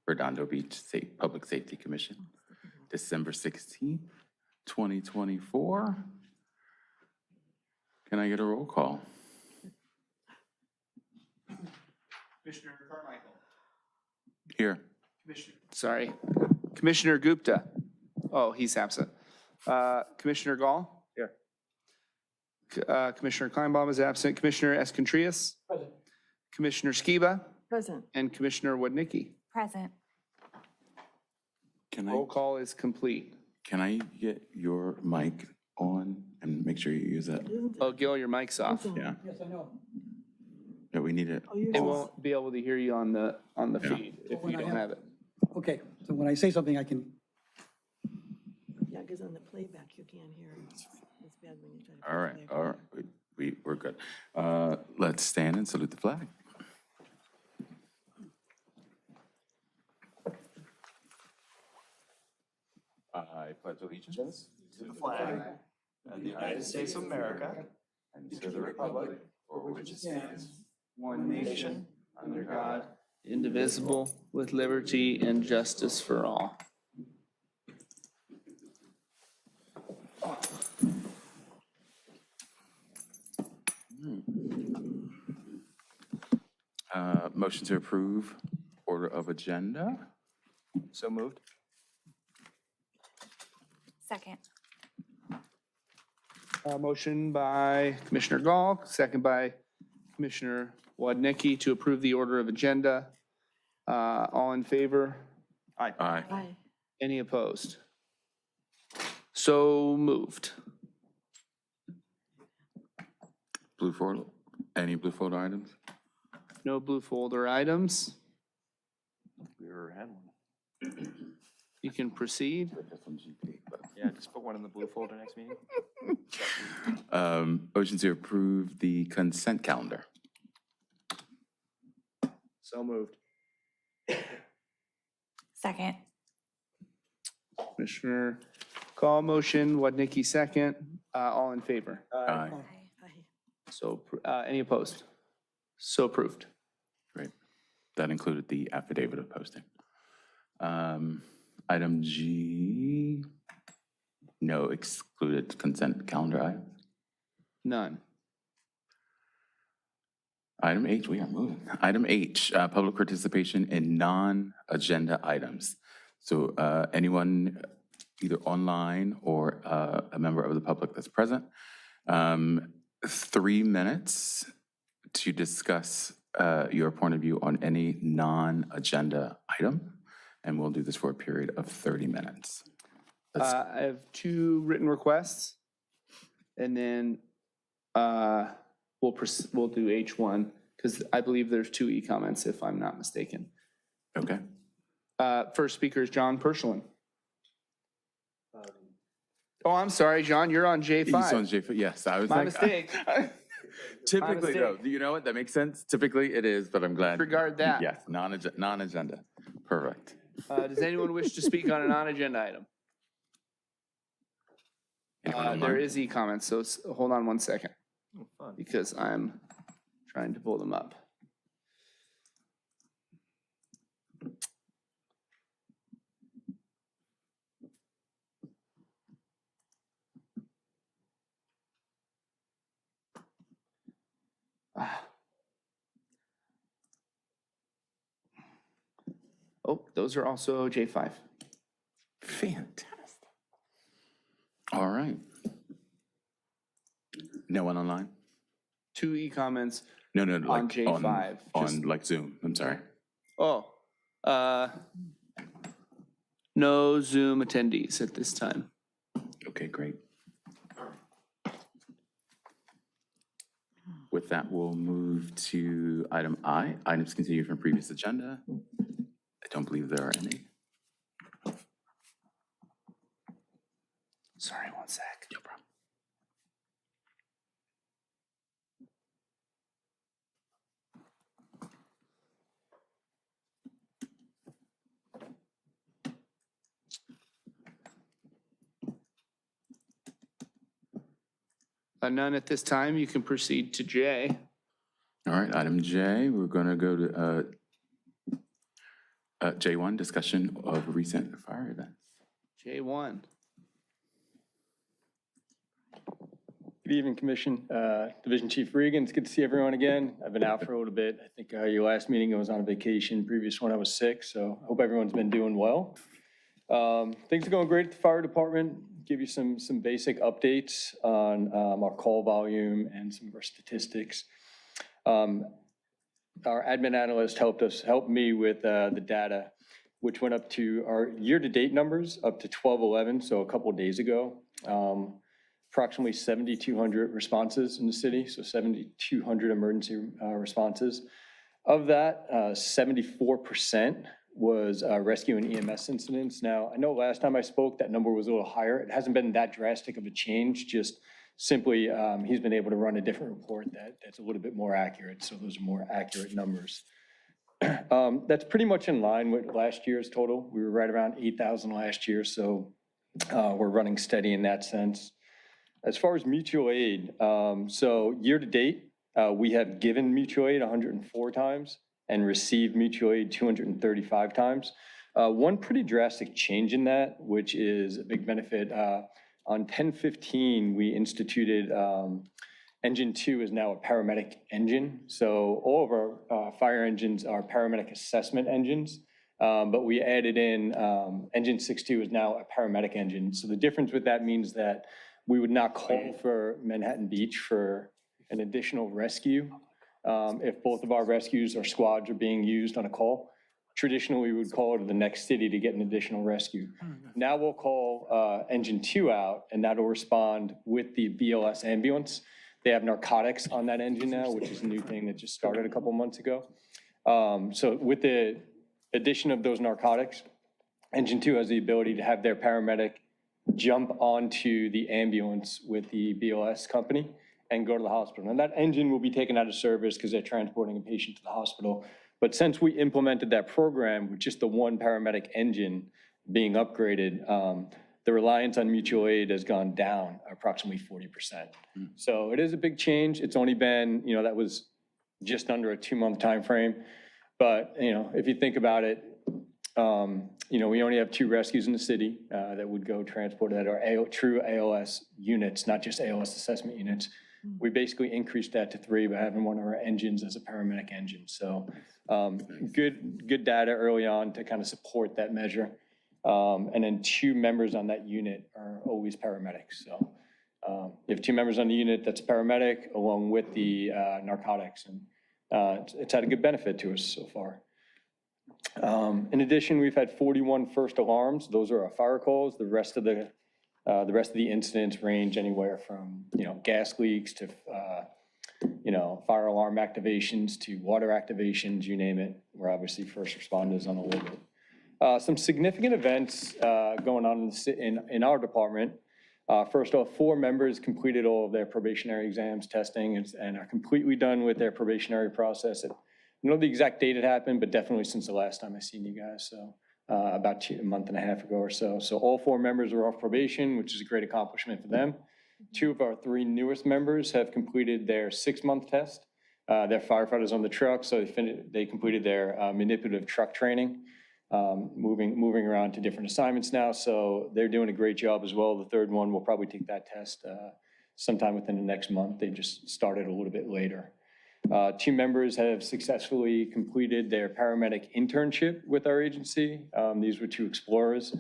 Redondo Beach Public Safety Commission, December 16th, 2024. Can I get a roll call? Commissioner Carmichael. Here. Commissioner Gupta. Oh, he's absent. Commissioner Gall. Here. Commissioner Kleinbaum is absent. Commissioner Escontrias. Present. Commissioner Skiba Present. and Commissioner Wadnicki. Present. Roll call is complete. Can I get your mic on and make sure you use it? Oh, Gil, your mic's off. Yeah, Yes, I know. yeah, we need it. They won't be able to hear you on the Yeah. feed if you don't have it. Okay, so when I say something, I can, Yeah, because on the playback, you can't hear. It's bad when you try to. All right, all right, we're good. Let's stand and salute the flag. I pledge allegiance To the flag of the United States of America and to the republic for which it stands, One nation, under God, indivisible, with liberty and justice for all. Motion to approve order of agenda. So moved. Second. Motion by Commissioner Gall, second by Commissioner Wadnicki to approve the order of agenda. All in favor? Aye. Aye. Any opposed? So moved. Blue folder, any blue folder items? No blue folder items. We ever had one. You can proceed. Yeah, just put one in the blue folder next meeting. Motion to approve the consent calendar. So moved. Second. Commissioner Gall motion, Wadnicki second. All in favor? Aye. Aye. So, any opposed? So approved. Great. That included the affidavit of posting. Item G, no excluded consent calendar items. None. Item H, we are moving. Item H, public participation in non-agenda items. So anyone either online or a member of the public that's present, 3 minutes to discuss your point of view on any non-agenda item. And we'll do this for a period of 30 minutes. I have two written requests. And then we'll do H1 because I believe there's two e-comments if I'm not mistaken. Okay. First speaker is John Pershilin. Oh, I'm sorry, John, you're on J5. He's on J4. Yes, I was My like, mistake. typically, though, mistake. you know what? That makes sense. Typically, it is, but I'm glad. Disregard that. Yes, non-agenda. Perfect. Does anyone wish to speak on a non-agenda item? Anyone There online? is e-comments, so hold on one second Oh, fun. because I'm trying to pull them up. Oh, those are also J5. Fantastic. All right. No one online? Two e-comments. No, like On J5, On just- like Zoom. I'm sorry. Oh, no Zoom attendees at this time. Okay, great. With that, we'll move to item I, items continued from previous agenda. I don't believe there are any. Sorry, one sec. No problem. None at this time. You can proceed to J. All right, item J, we're going to go to J1, discussion of recent fire events. J1. Good evening, Commission. Division Chief Regan, it's good to see everyone again. I've been out for a little bit. I think your last meeting I was on vacation, previous one I was sick, so I hope everyone's been doing well. Things are going great at the fire department. Give you some basic updates on our call volume and some of our statistics. Our admin analyst helped me with the data, which went up to our year-to-date numbers up to 12/11, so a couple of days ago. Approximately 7,200 responses in the city, so 7,200 emergency responses. Of that, 74% was rescue and EMS incidents. Now, I know last time I spoke, that number was a little higher. It hasn't been that drastic of a change, just simply he's been able to run a different report that's a little bit more accurate, so those are more accurate numbers. That's pretty much in line with last year's total. We were right around 8,000 last year, so we're running steady in that sense. As far as mutual aid, so year to date, we have given mutual aid 104 times and received mutual aid 235 times. One pretty drastic change in that, which is a big benefit. On 10/15, we instituted Engine 2 is now a paramedic engine. So all of our fire engines are paramedic assessment engines, but we added in Engine 6.2 is now a paramedic engine. So the difference with that means that we would not call for Manhattan Beach for an additional rescue if both of our rescues or squads are being used on a call. Traditionally, we would call to the next city to get an additional rescue. Now we'll call Engine 2 out, and that'll respond with the BLS ambulance. They have narcotics on that engine now, which is a new thing that just started a couple months ago. So with the addition of those narcotics, Engine 2 has the ability to have their paramedic jump onto the ambulance with the BLS company and go to the hospital. And that engine will be taken out of service because they're transporting a patient to the hospital. But since we implemented that program with just the one paramedic engine being upgraded, the reliance on mutual aid has gone down approximately 40%. So it is a big change. It's only been, that was just under a 2-month time frame. But, if you think about it, we only have 2 rescues in the city that would go transport that are true ALS units, not just ALS assessment units. We basically increased that to 3 by having one of our engines as a paramedic engine. So good data early on to kind of support that measure. And then 2 members on that unit are always paramedics. So you have 2 members on the unit that's a paramedic along with the narcotics. And it's had a good benefit to us so far. In addition, we've had 41 first alarms. Those are our fire calls. The rest of the incidents range anywhere from, gas leaks to, fire alarm activations to water activations, you name it. We're obviously first responders on all of it. Some significant events going on in our department. First off, 4 members completed all of their probationary exams, testing, and are completely done with their probationary process. I don't know the exact date it happened, but definitely since the last time I seen you guys. So about a month and a half ago or so. So all 4 members are off probation, which is a great accomplishment for them. 2 of our 3 newest members have completed their 6-month test. They're firefighters on the truck, so they completed their manipulative truck training, moving around to different assignments now. So they're doing a great job as well. The 3rd one will probably take that test sometime within the next month. They just started a little bit later. 2 members have successfully completed their paramedic internship with our agency. These were 2 explorers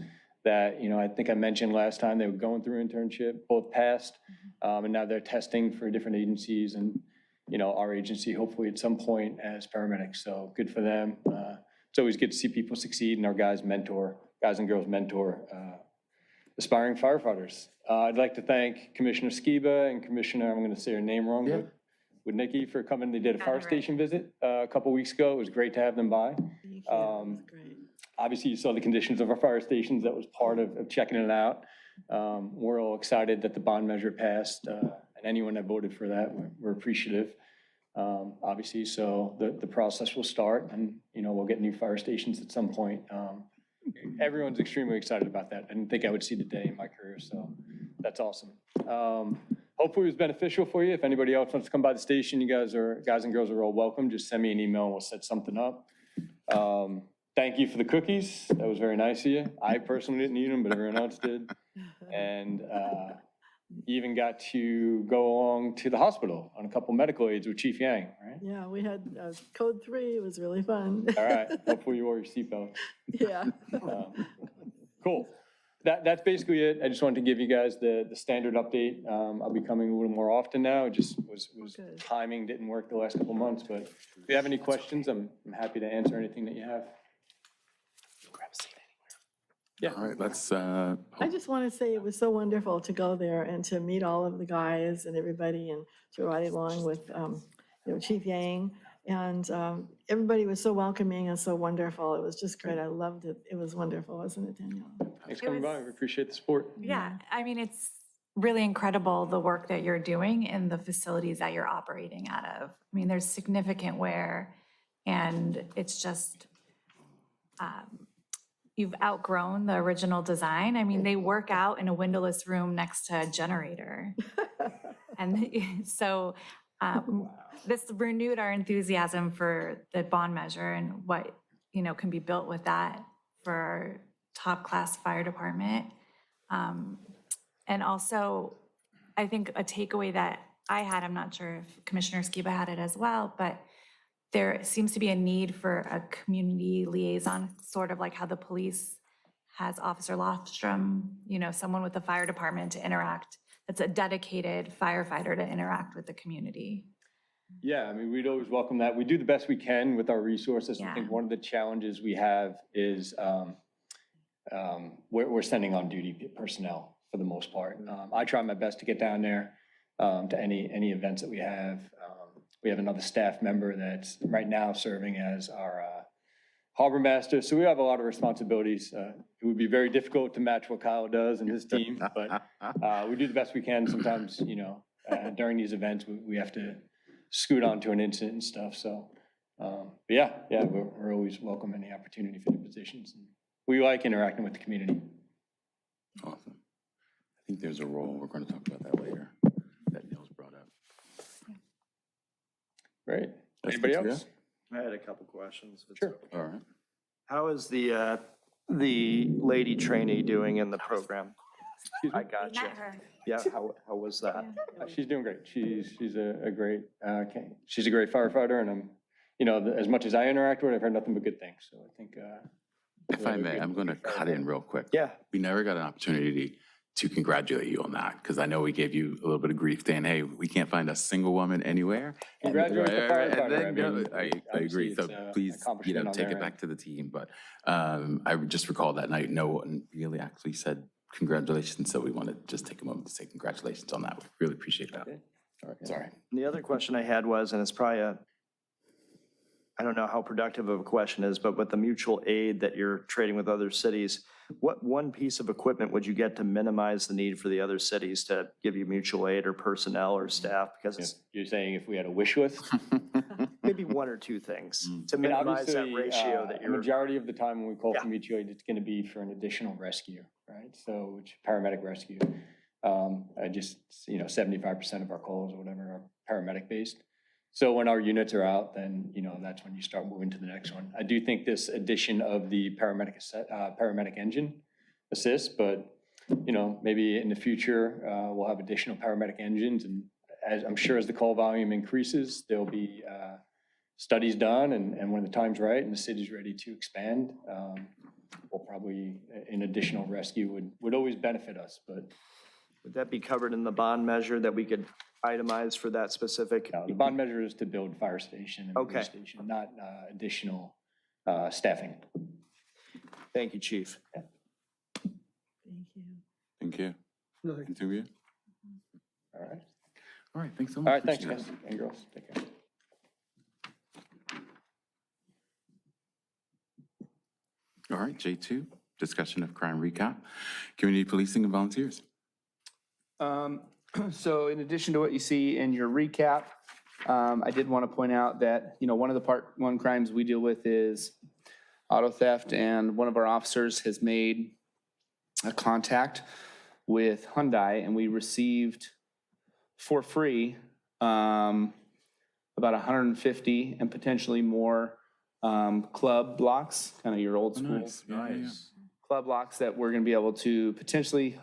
that, I think I mentioned last time they were going through internship, both passed, and now they're testing for different agencies and, our agency hopefully at some point as paramedics. So good for them. It's always good to see people succeed and our guys and girls mentor aspiring firefighters. I'd like to thank Commissioner Skiba and Commissioner, I'm going to say her name wrong, but with Nikki for coming. They did a fire station visit a couple weeks ago. It was great to have them by. Thank you. That's great. Obviously, you saw the conditions of our fire stations. That was part of checking it out. We're all excited that the bond measure passed, and anyone that voted for that, we're appreciative. Obviously, so the process will start, and we'll get new fire stations at some point. Everyone's extremely excited about that. I didn't think I would see the day in my career, so that's awesome. Hopefully it was beneficial for you. If anybody else wants to come by the station, guys and girls are all welcome. Just send me an email and we'll set something up. thank you for the cookies. That was very nice of you. I personally didn't eat them, but everyone else did. And even got to go along to the hospital on a couple medical aids with Chief Yang, right? Yeah, we had code 3, it was really fun. All right, hopefully you wore your seatbelt. Yeah. Cool. That's basically it. I just wanted to give you guys the standard update. I'll be coming a little more often now. It just was Good. timing didn't work the last couple months, but if you have any questions, I'm happy to answer anything that you have. Grab a seat All right, let's, I just want to say it was so wonderful to go there and to meet all of the guys and everybody and to ride along with, Chief Yang. And everybody was so welcoming and so wonderful. It was just great. I loved it. It was wonderful, wasn't it, Danielle? Thanks for coming by. We appreciate the support. Yeah, I mean, it's really incredible the work that you're doing in the facilities that you're operating out of. I mean, there's significant wear, and it's just, you've outgrown the original design. I mean, they work out in a windowless room next to a generator. And so this renewed our enthusiasm for the bond measure and what, can be built with that for our top-class fire department. And also, I think a takeaway that I had, I'm not sure if Commissioner Skiba had it as well, but there seems to be a need for a community liaison, sort of like how the police has Officer Lofstrom, someone with the fire department to interact. That's a dedicated firefighter to interact with the community. Yeah, I mean, we'd always welcome that. We do the best we can with our resources. I Yeah. think one of the challenges we have is we're sending on duty personnel for the most part. I try my best to get down there to any events that we have. We have another staff member that's right now serving as our harbor master. So we have a lot of responsibilities. It would be very difficult to match what Kyle does and his team, but we do the best we can. Sometimes, during these events, we have to scoot onto an incident and stuff. So, but yeah, we're always welcome any opportunity for new positions. We like interacting with the community. awesome. I think there's a role, we're going to talk about that later, that Neil's brought up. Great. That's Anybody good to else? I had a couple questions. if it's Sure. okay. All right. How is the lady trainee doing in the program? I got you. Met her. Yeah, how was that? She's doing great. She's a great, she's a great firefighter, and I'm, as much as I interact with her, I've heard nothing but good things. So I think. If I may, I'm going to cut in real quick. Yeah. We never got an opportunity to congratulate you on that, because I know we gave you a little bit of grief saying, hey, we can't find a single woman anywhere. And- Congratulate the and firefighter. then, I mean, I obviously agree. So it's a please, accomplishment on take their it back end. to the team. But I just recall that night, no one really actually said congratulations. So we want to just take a moment to say congratulations on that. We really appreciate that. All right, sorry. The other question I had was, and it's probably I don't know how productive of a question is, but with the mutual aid that you're trading with other cities, what one piece of equipment would you get to minimize the need for the other cities to give you mutual aid or personnel or staff? Because it's You're saying if we had a wish list? maybe one or two things to I mean, minimize that obviously, ratio that a you're. majority of the time when we call Yeah. for mutual aid, it's going to be for an additional rescue, right? So, which paramedic rescue. I just, 75% of our calls or whatever are paramedic based. So when our units are out, then, that's when you start moving to the next one. I do think this addition of the paramedic engine assists, but, maybe in the future, we'll have additional paramedic engines. And as I'm sure as the call volume increases, there'll be studies done. And when the time's right and the city's ready to expand, we'll probably, an additional rescue would always benefit us, but. Would that be covered in the bond measure that we could itemize for that specific? The bond measure is to build fire station and police station, not additional staffing. Thank you, Chief. Thank you. Thank you. No, thank you. Continue. All right. All right, thanks so All much. right, thanks, Appreciate guys and girls. Take care. it. All right, J2, discussion of crime recap, community policing and volunteers. So in addition to what you see in your recap, I did want to point out that, one of the part one crimes we deal with is auto theft, and one of our officers has made a contact with Hyundai, and we received for free about 150 and potentially more club blocks, kind of your old school Nice. Yeah, yeah, yeah. club blocks that we're going to be able to potentially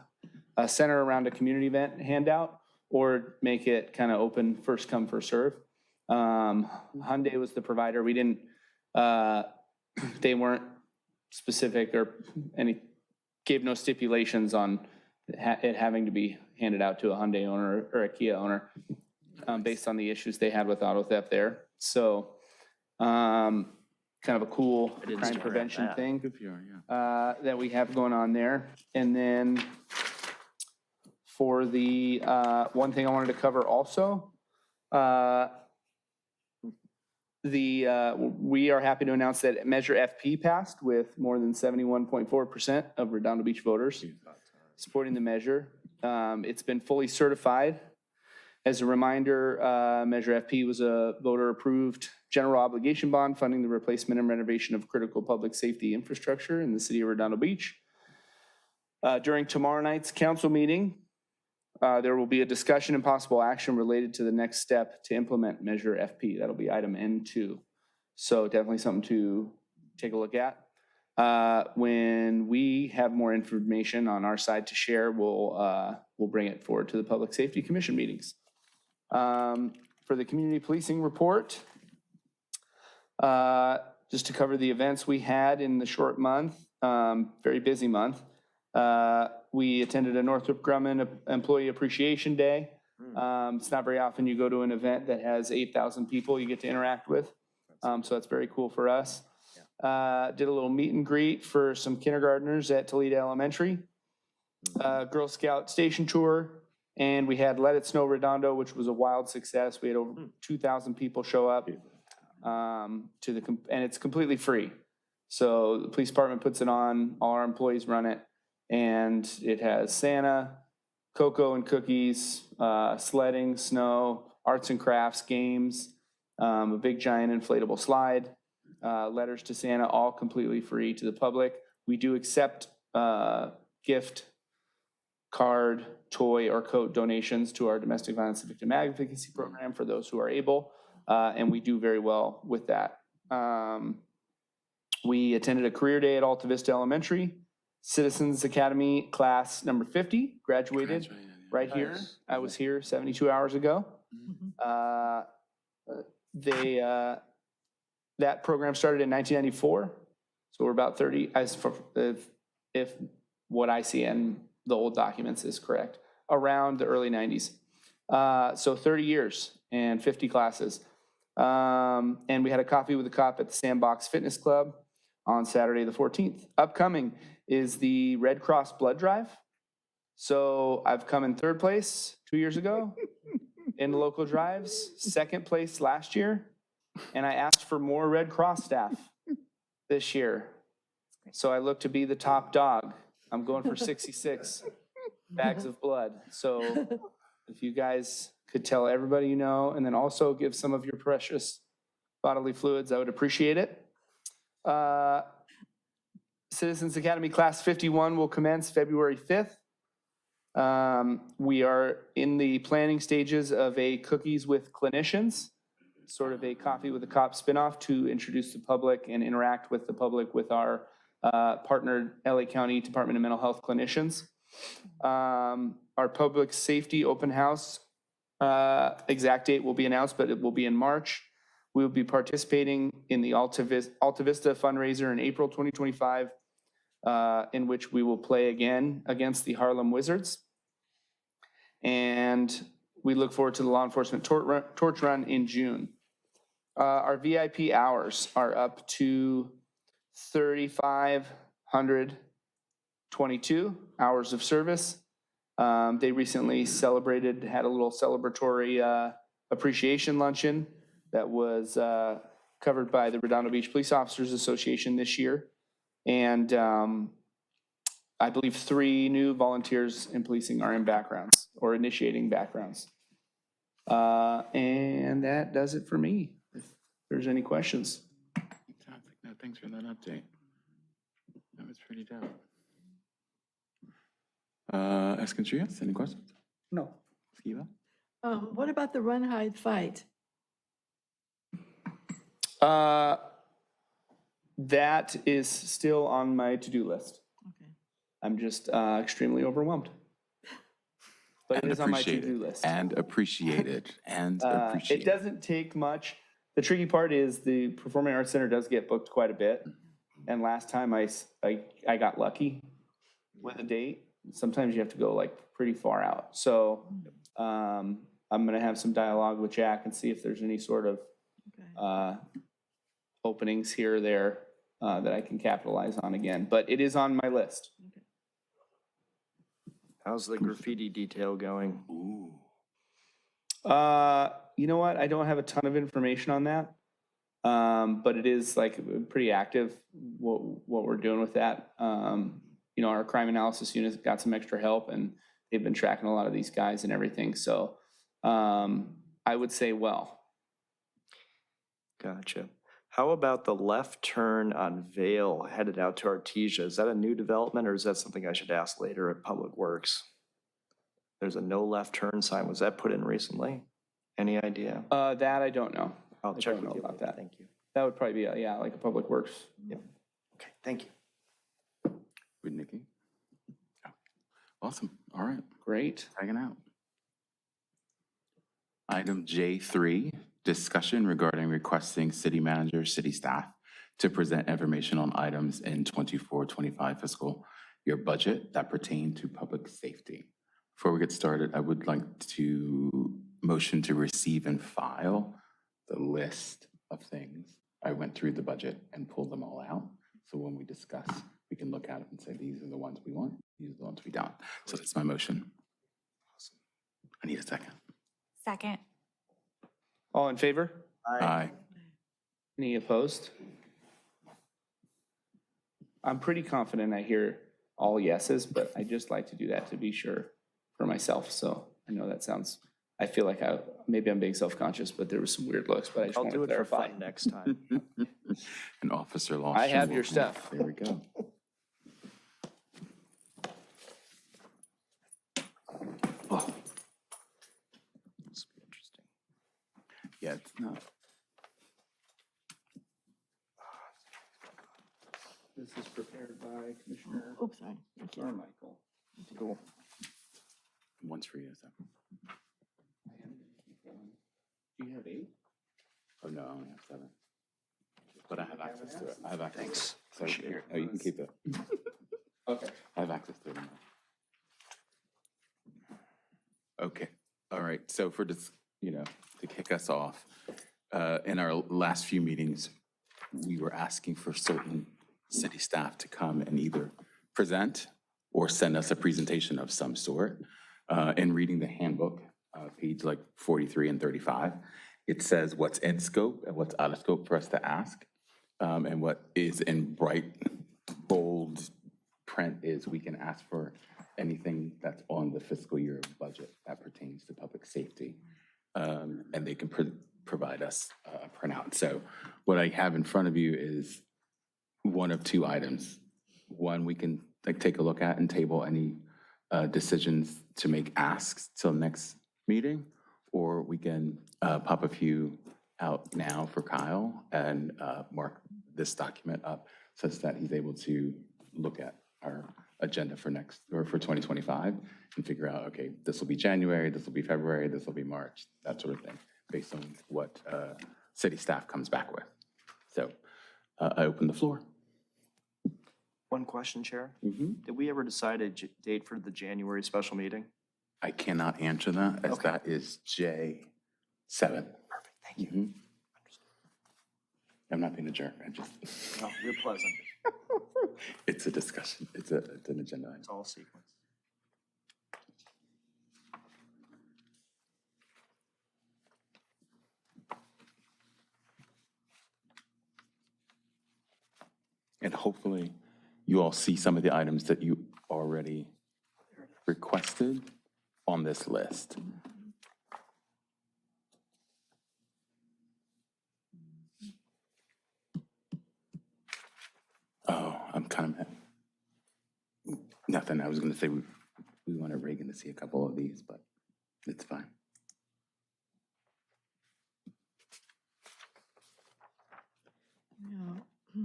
center around a community event handout or make it kind of open, first come, first serve. Hyundai was the provider. We didn't, they weren't specific or gave no stipulations on it having to be handed out to a Hyundai owner or a Kia owner based on the issues they had with auto theft there. So kind of a cool didn't crime see prevention that. thing Good PR, yeah. that we have going on there. And then for the one thing I wanted to cover also, we are happy to announce that Measure FP passed with more than 71.4% of Redondo Beach voters supporting the measure. It's been fully certified. As a reminder, Measure FP was a voter-approved general obligation bond funding the replacement and renovation of critical public safety infrastructure in the city of Redondo Beach. During tomorrow night's council meeting, there will be a discussion and possible action related to the next step to implement Measure FP. That'll be item N2. So definitely something to take a look at. When we have more information on our side to share, we'll bring it forward to the Public Safety Commission meetings. For the community policing report, just to cover the events we had in the short month, very busy month. We attended a Northrop Grumman Employee Appreciation Day. It's not very often you go to an event that has 8,000 people you get to interact with. So that's very cool for us. Did a little meet and greet for some kindergartners at Toledo Elementary. Girl Scout station tour. And we had Let It Snow Redondo, which was a wild success. We had over 2,000 people show up and it's completely free. So the police department puts it on, all our employees run it. And it has Santa, cocoa and cookies, sledding, snow, arts and crafts, games, a big giant inflatable slide, letters to Santa, all completely free to the public. We do accept gift, card, toy, or coat donations to our domestic violence victim advocacy program for those who are able, and we do very well with that. We attended a career day at Alta Vista Elementary. Citizens Academy class number 50 graduated right here. I was here 72 hours ago. That program started in 1994. So we're about 30, if what I see in the old documents is correct, around the early 90s. So 30 years and 50 classes. And we had a coffee with a cop at the Sandbox Fitness Club on Saturday the 14th. Upcoming is the Red Cross Blood Drive. So I've come in third place 2 years ago in the local drives, second place last year, and I asked for more Red Cross staff this year. So I look to be the top dog. I'm going for 66 bags of blood. So if you guys could tell everybody you know, and then also give some of your precious bodily fluids, I would appreciate it. Citizens Academy Class 51 will commence February 5th. We are in the planning stages of a Cookies with Clinicians, sort of a Coffee with a Cop spinoff to introduce the public and interact with the public with our partnered LA County Department of Mental Health clinicians. Our public safety open house exact date will be announced, but it will be in March. We will be participating in the Alta Vista fundraiser in April 2025, in which we will play again against the Harlem Wizards. And we look forward to the law enforcement torch run in June. Our VIP hours are up to 3,522 hours of service. They recently had a little celebratory appreciation luncheon that was covered by the Redondo Beach Police Officers Association this year. And I believe 3 new volunteers in policing are in backgrounds or initiating backgrounds. And that does it for me. If there's any questions. Fantastic. No, thanks for that update. That was pretty dope. Escontrias, any questions? No. Skiva? What about the run, hide, fight? That is still on my to-do list. Okay. I'm just extremely overwhelmed. But it And is on my appreciated, to-do list. and appreciated, and It appreciated. doesn't take much. The tricky part is the Performing Arts Center does get booked quite a bit. And last time I got lucky with a date. Sometimes you have to go like pretty far out. So I'm gonna have some dialogue with Jack and see if there's any sort of Okay. openings here or there that I can capitalize on again. But it is on my list. How's the graffiti detail going? Ooh. You know what? I don't have a ton of information on that. But it is like pretty active, what we're doing with that. You know, our crime analysis unit got some extra help and they've been tracking a lot of these guys and everything. So I would say, well, Gotcha. How about the left turn on Vale headed out to Artesia? Is that a new development or is that something I should ask later at Public Works? There's a no left turn sign. Was that put in recently? Any idea? that I don't know. I'll I check don't with know you about about that. that. Thank you. That would probably be, yeah, like a Public Works. Okay, thank you. With Nikki? Oh, awesome, all right, Great. hanging out. Item J3, discussion regarding requesting city manager, city staff to present information on items in 24-25 fiscal year budget that pertain to public safety. Before we get started, I would like to motion to receive and file the list of things. I went through the budget and pulled them all out. So when we discuss, we can look at it and say, these are the ones we want, these are the ones we don't. So that's my motion. I need a second. Second. All in favor? Aye. Any opposed? I'm pretty confident I hear all yeses, but I just like to do that to be sure for myself. So I know that sounds, I feel like maybe I'm being self-conscious, but there was some weird looks, but I just I'll want do to it for clarify. fun next time. An officer lost. I have you. your stuff. There we go. Oh, This will be interesting. yeah, it's not. This is prepared by Commissioner Oops, sorry. Thank you. Carmichael. Cool. One's for you, so. Do you have 8? Oh, no, I only have 7. But I have access to it. I have access. Thanks. So here, oh, you can keep it. Okay. I have access to it. Okay, all right, so for this, to kick us off, in our last few meetings, we were asking for certain city staff to come and either present or send us a presentation of some sort. In reading the handbook, page like 43 and 35, it says what's in scope and what's out of scope for us to ask. And what is in bright, bold print is we can ask for anything that's on the fiscal year budget that pertains to public safety. And they can provide us a printout. So what I have in front of you is one of 2 items. One, we can take a look at and table any decisions to make asks till next meeting, or we can pop a few out now for Kyle and mark this document up such that he's able to look at our agenda for next, or for 2025 and figure out, okay, this will be January, this will be February, this will be March, that sort of thing, based on what city staff comes back with. So I open the floor. One question, Chair. Did we ever decide a date for the January special meeting? I cannot answer that, as Okay. that is J7. Perfect, thank you. I'm not being a jerk, I just, No, you're pleasant. it's a discussion, it's an agenda item. It's all sequence. And hopefully you all see some of the items that you already requested on this list. Oh, I'm kind of, nothing, I was gonna say we wanted Reagan to see a couple of these, but it's fine. Yeah.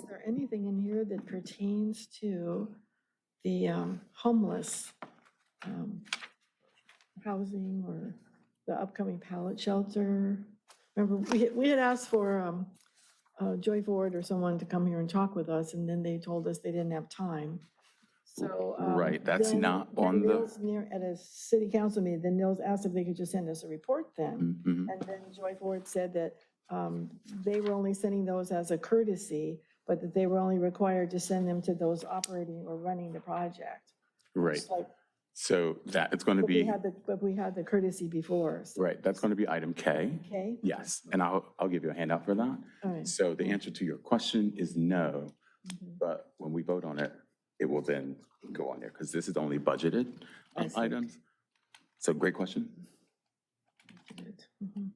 there anything in here that pertains to the homeless housing or the upcoming pallet shelter? Remember, we had asked for Joy Ford or someone to come here and talk with us, and then they told us they didn't have time. So. Right, that's then- not then on the- Nils at a city council meeting, then Nils asked if they could just send us a report then. Mhm. And then Joy Ford said that they were only sending those as a courtesy, but that they were only required to send them to those operating or running the project. Right, It's like, so that, it's going to but we be, had the, but we had the courtesy before. So- right, that's going to be item K. Okay, Yes, and I'll give you a handout for that. all right. So the answer to your question is no, Mhm. but when we vote on it, it will then go on there, because this is only budgeted I see. items. So great question. Mhm.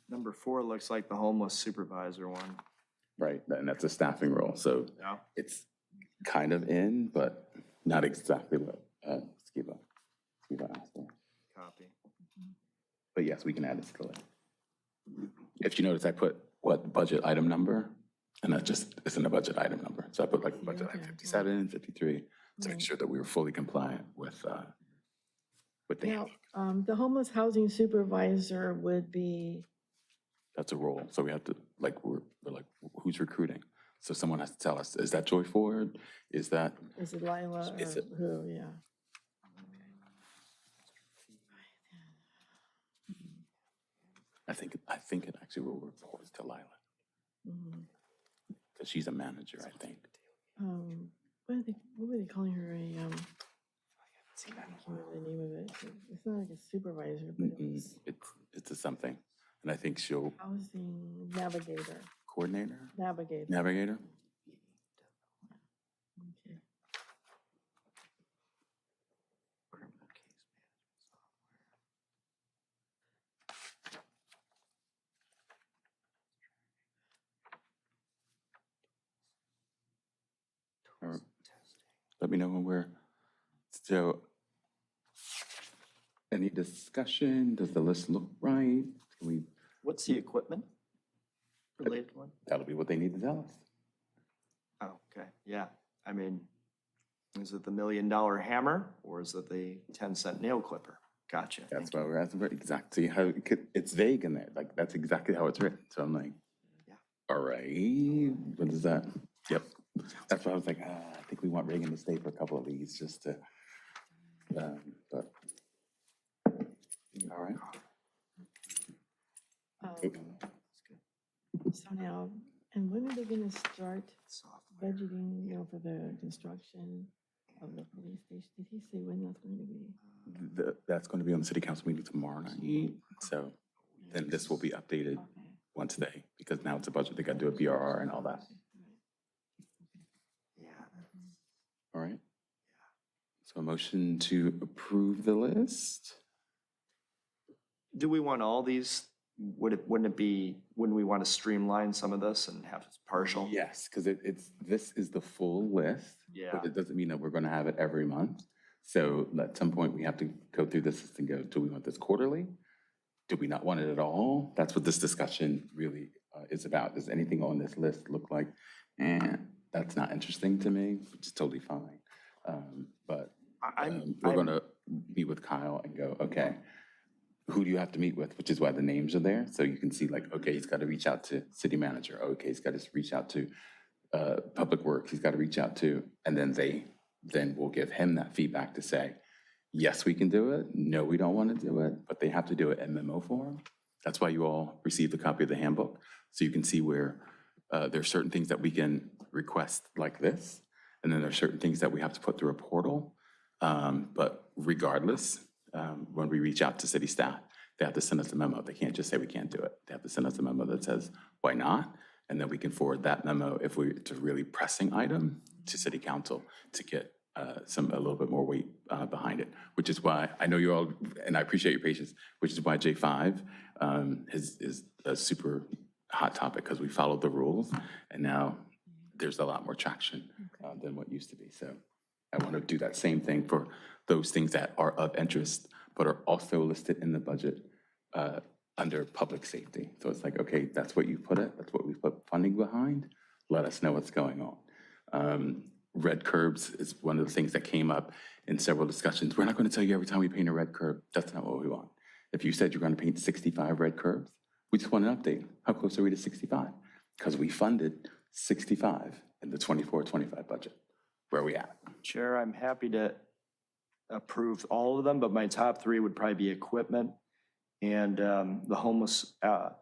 Number 4 looks like the homeless supervisor one. Right, and that's a staffing role, so Yeah. it's kind of in, but not exactly what Skiba asked for. Copy. But yes, we can add it to the list. If you notice, I put what budget item number, and that just isn't a budget item number. So I put like budget item 57, 53, to make sure that we were fully compliant with the Now, handbook. the homeless housing supervisor would be, That's a role, so we have to, like, we're like, who's recruiting? So someone has to tell us, is that Joy Ford? Is that, is it Lila Is or it- who, yeah. I think it actually will report to Lila, Mhm. because she's a manager, I think. What were they calling her, I can't remember the name of it. It's not like a supervisor, but it Mm-mm, was It's a something, and I think she'll, housing navigator, coordinator, navigator. navigator? Okay. Or let me know when we're, so, any discussion? Does the list look right? Can we, What's the equipment related one? that'll be what they need to tell us. Oh, okay, yeah. I mean, is it the $1 million hammer or is it the 10-cent nail clipper? Gotcha. That's why we're asking for exactly how, it's vague in there, like, that's exactly how it's written. So I'm like, Yeah. all right, what is that? Yep. That's why I was like, I think we want Reagan to stay for a couple of these, just to, but, all right. So now, and when are they gonna start budgeting, for the construction of the police station? Did he say when that's going to be? That's going to be on the city council meeting tomorrow night. So then this will be updated Okay. once they, because now it's a budget, they got to do a BRR and all that. Yeah. All right. So a motion to approve the list? Do we want all these, wouldn't we want to streamline some of this and have it partial? Yes, because this is the full list. Yeah. But it doesn't mean that we're going to have it every month. So at some point, we have to go through this and go, do we want this quarterly? Do we not want it at all? That's what this discussion really is about. Does anything on this list look like, that's not interesting to me, which is totally fine. But we're going to meet with Kyle and go, okay, who do you have to meet with? Which is why the names are there. So you can see like, okay, he's got to reach out to city manager. Okay, he's got to reach out to public works. He's got to reach out to, and then we'll give him that feedback to say, yes, we can do it. No, we don't want to do it, but they have to do it in memo form. That's why you all received a copy of the handbook. So you can see where there are certain things that we can request like this. And then there are certain things that we have to put through a portal. But regardless, when we reach out to city staff, they have to send us a memo. They can't just say we can't do it. They have to send us a memo that says, why not? And then we can forward that memo if it's a really pressing item to city council to get a little bit more weight behind it, which is why I know you all, and I appreciate your patience, which is why J5 is a super hot topic, because we followed the rules and now there's a lot more traction than what used to be. So I want to do that same thing for those things that are of interest, but are also listed in the budget under public safety. So it's like, okay, that's what you put it, that's what we put funding behind. Let us know what's going on. Red curbs is one of the things that came up in several discussions. We're not going to tell you every time we paint a red curb. That's not what we want. If you said you're going to paint 65 red curbs, we just want an update. How close are we to 65? Because we funded 65 in the 24-25 budget. Where are we at? Chair, I'm happy to approve all of them, but my top three would probably be equipment and the homeless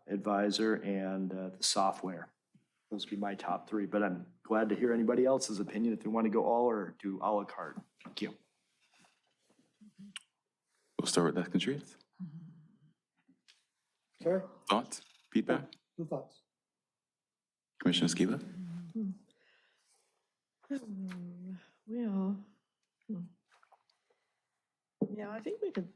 advisor and the software. Those would be my top three, but I'm glad to hear anybody else's opinion if they want to go all or do à la carte. Thank you. We'll start with Dr. Trias. Sir, Thoughts, feedback? no thoughts? Commissioner Skiba? Well, yeah, I think we could,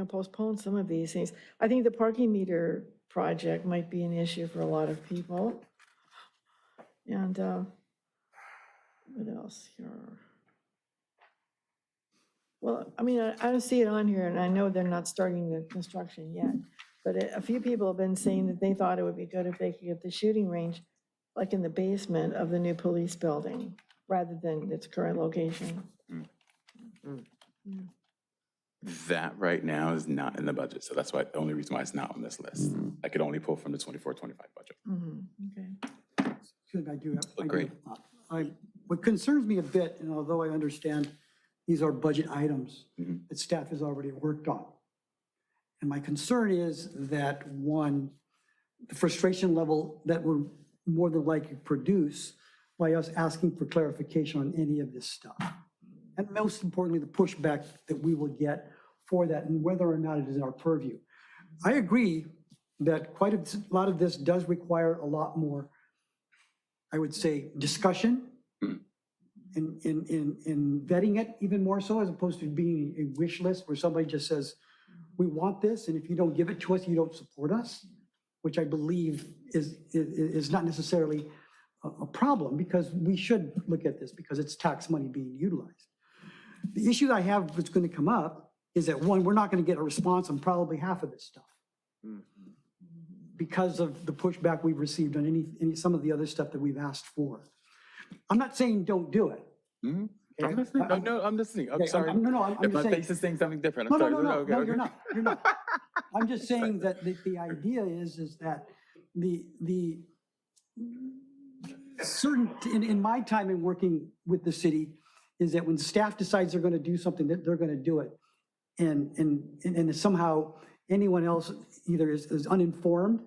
postpone some of these things. I think the parking meter project might be an issue for a lot of people. And what else here? Well, I mean, I don't see it on here, and I know they're not starting the construction yet, but a few people have been saying that they thought it would be good if they could get the shooting range like in the basement of the new police building, rather than its current location. That right now is not in the budget, so that's why, the only reason why it's not on this list. I could only pull from the 24-25 budget. Okay. Excuse me, I do. Agreed. What concerns me a bit, and although I understand these are budget items that staff has already worked on. And my concern is that, one, the frustration level that we're more than likely produce by us asking for clarification on any of this stuff. And most importantly, the pushback that we will get for that and whether or not it is in our purview. I agree that quite a lot of this does require a lot more, I would say, discussion in vetting it even more so, as opposed to being a wish list where somebody just says, we want this, and if you don't give it to us, you don't support us, which I believe is not necessarily a problem, because we should look at this because it's tax money being utilized. The issue I have that's going to come up is that, one, we're not going to get a response on probably half of this stuff because of the pushback we've received on some of the other stuff that we've asked for. I'm not saying don't do it. I'm listening. No, I'm listening. I'm Okay, sorry. I'm If just my saying. face is saying something different, No, I'm no, sorry. no, no, Okay, no, okay. you're not, you're not. I'm just saying that the idea is that the certain, in my time in working with the city, is that when staff decides they're gonna do something, that they're gonna do it. And somehow anyone else either is uninformed,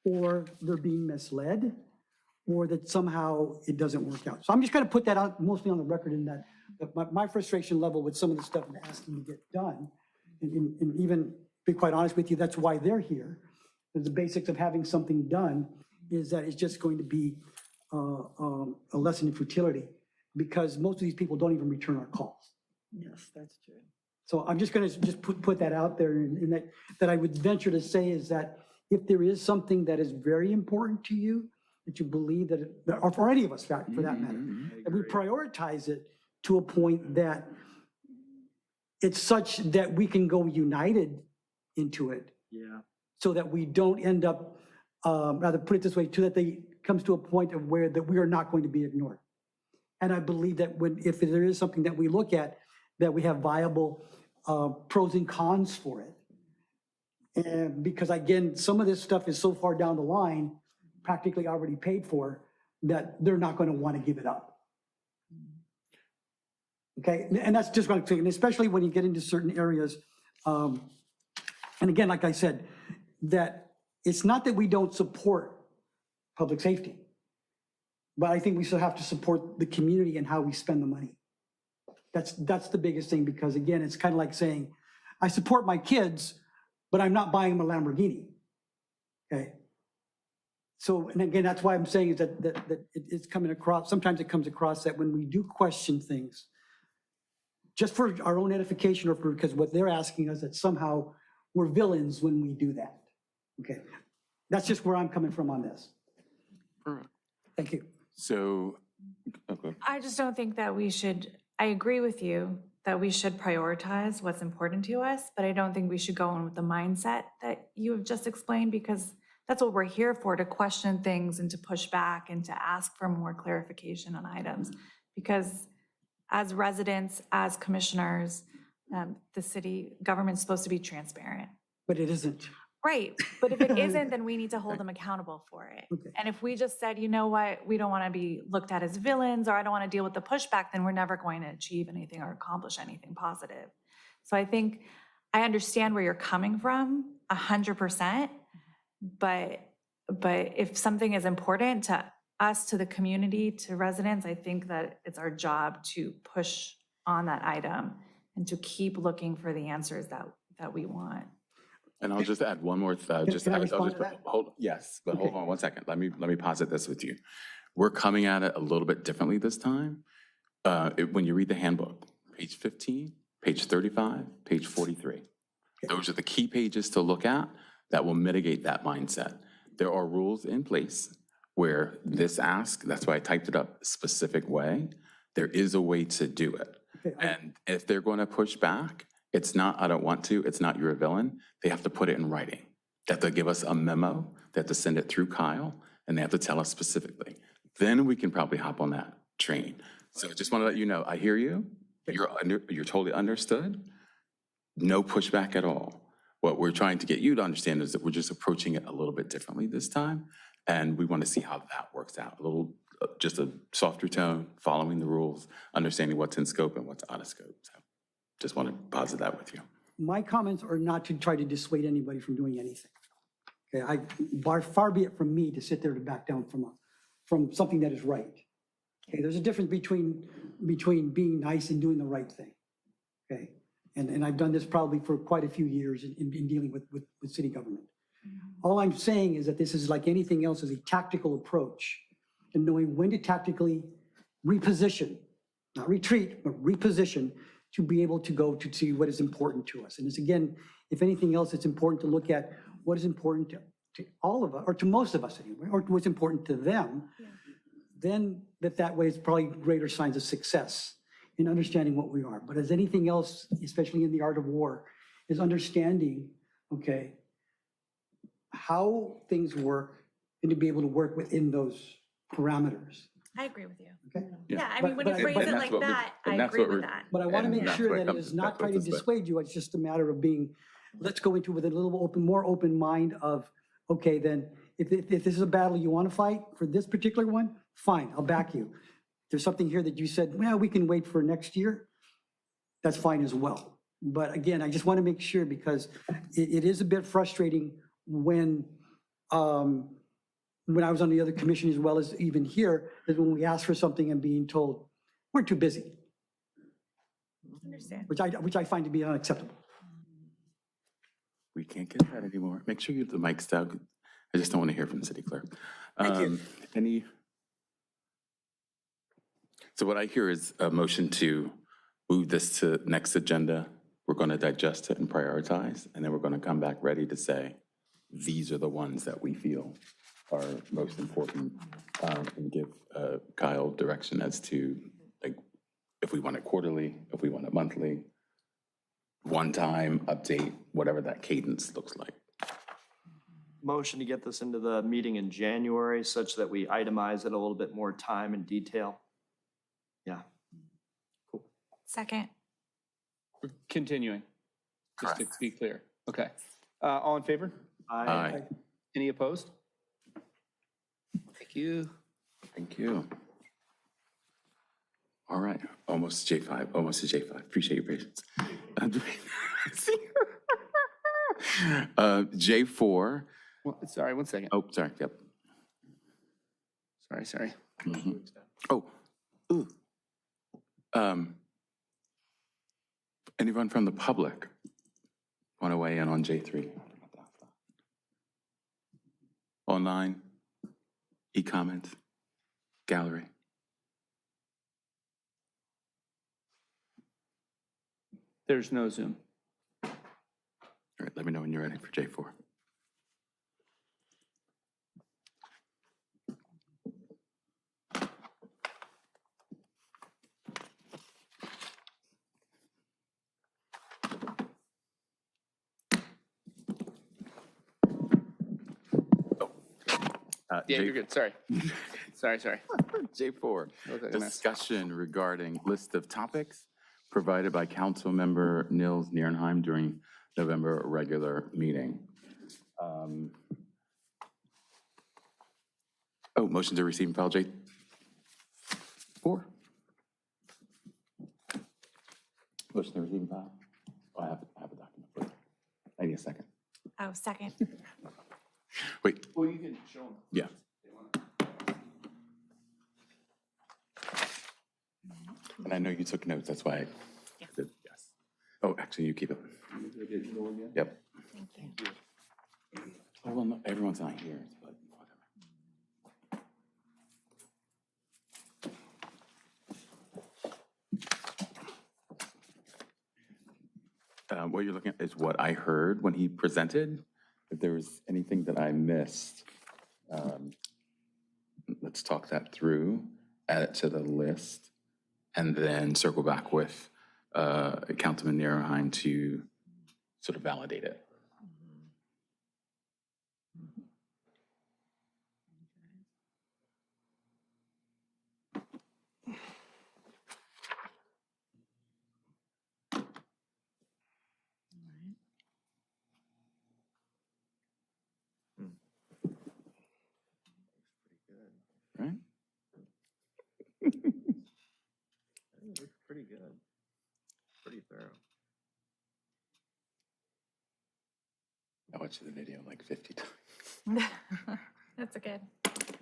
or they're being misled, or that somehow it doesn't work out. So I'm just gonna put that out mostly on the record, in that my frustration level with some of the stuff I'm asking to get done, and even be quite honest with you, that's why they're here. The basics of having something done is that it's just going to be a lesson in futility, because most of these people don't even return our calls. Yes, that's true. So I'm just gonna put that out there, and that I would venture to say is that if there is something that is very important to you, that you believe that, or for any of us, for that matter, that we prioritize it to a point that it's such that we can go united into it. Yeah. So that we don't end up, rather put it this way, that they comes to a point of where that we are not going to be ignored. And I believe that if there is something that we look at, that we have viable pros and cons for it. And because again, some of this stuff is so far down the line, practically already paid for, that they're not going to want to give it up. Okay, and that's just what I'm saying, especially when you get into certain areas. And again, like I said, that it's not that we don't support public safety, but I think we still have to support the community and how we spend the money. That's the biggest thing, because again, it's kind of like saying, I support my kids, but I'm not buying them a Lamborghini. Okay. So, and again, that's why I'm saying is that it's coming across, sometimes it comes across that when we do question things, just for our own edification or because what they're asking us, that somehow we're villains when we do that. Okay. That's just where I'm coming from on this. Perfect. Thank you. So Okay. I just don't think that we should, I agree with you that we should prioritize what's important to us, but I don't think we should go in with the mindset that you have just explained, because that's what we're here for, to question things and to push back and to ask for more clarification on items. Because as residents, as commissioners, the city government's supposed to be transparent. But it isn't. Right, but if it isn't, then we need to hold them accountable for it. Okay. And if we just said, you know what, we don't want to be looked at as villains, or I don't want to deal with the pushback, then we're never going to achieve anything or accomplish anything positive. So I think I understand where you're coming from 100%, but if something is important to us, to the community, to residents, I think that it's our job to push on that item and to keep looking for the answers that we want. And I'll just add one more, Can I I'll respond just, to that? yes, but hold Okay. on one second. Let me posit this with you. We're coming at it a little bit differently this time. When you read the handbook, page 15, page 35, page 43. Those are the key pages to look at that will mitigate that mindset. There are rules in place where this ask, that's why I typed it up, specific way. There is a way to do it. Okay, And if they're going to push back, it's not, I don't want to, it's not you're a villain. They have to put it in writing. They have to give us a memo, they have to send it through Kyle, and they have to tell us specifically. Then we can probably hop on that train. So I just want to let you know, I hear you. You're totally understood. No pushback at all. What we're trying to get you to understand is that we're just approaching it a little bit differently this time. And we want to see how that works out. A little, just a softer tone, following the rules, understanding what's in scope and what's out of scope. So just want to posit that with you. My comments are not to try to dissuade anybody from doing anything. Okay, far be it from me to sit there to back down from something that is right. Okay, there's a difference between being nice and doing the right thing. Okay, and I've done this probably for quite a few years in dealing with city government. All I'm saying is that this is like anything else, is a tactical approach, and knowing when to tactically reposition, not retreat, but reposition, to be able to go to see what is important to us. And it's, again, if anything else, it's important to look at what is important to all of us, or to most of us anyway, or what's important to them. Then that way it's probably greater signs of success in understanding what we are. But as anything else, especially in the art of war, is understanding, okay, how things work and to be able to work within those parameters. I agree with you. Okay? Yeah, I But- mean, when but you phrase but it that's like what we- that, and I that's agree what with we're- that. But I want to And make that's sure where it that it comes- is not that's trying what to this way. dissuade you. It's just a matter of being, let's go into with a little more open mind of, okay, then if this is a battle you want to fight for this particular one, fine, I'll back you. There's something here that you said, well, we can wait for next year. That's fine as well. But again, I just want to make sure, because it is a bit frustrating when I was on the other commission, as well as even here, that when we ask for something and being told, we're too busy, Understand. which I find to be unacceptable. We can't get that anymore. Make sure you have the mics down. I just don't want to hear from the city clerk. Thank you. So what I hear is a motion to move this to next agenda. We're going to digest it and prioritize, and then we're going to come back ready to say, these are the ones that we feel are most important, and give Kyle direction as to, like, if we want it quarterly, if we want it monthly, one-time update, whatever that cadence looks like. Motion to get this into the meeting in January such that we itemize it a little bit more time and detail. Yeah. Second. Continuing, just to Correct. be clear. Okay. All in favor? Aye. Any opposed? Thank you. Thank you. All right, almost J5, almost to J5. Appreciate your patience. J4, Well, sorry, one second. oh, sorry, yep. Sorry. Oh, ooh. Anyone from the public want to weigh in on J3? Online, e-comments, gallery? There's no Zoom. All right, let me know when you're ready for J4. Yeah, you're good, sorry. Sorry. J4, Look like a mess. discussion regarding list of topics provided by Councilmember Nils Nierenheim during November regular meeting. Motion to receive and file J4. Motion to receive and file. Oh, I have a document for it. I need a second. Oh, second. Wait, Well, you can show them. yeah. And I know you took notes, that's why I did, yes. Oh, actually, you keep it. Yep. Thank you. Oh, well, no, everyone's not here, but whatever. What you're looking at is what I heard when he presented. If there was anything that I missed, let's talk that through, add it to the list, and then circle back with Councilman Nierenheim to sort of validate it. Right? It's pretty good. Pretty thorough. I watched the video like 50 times. That's a good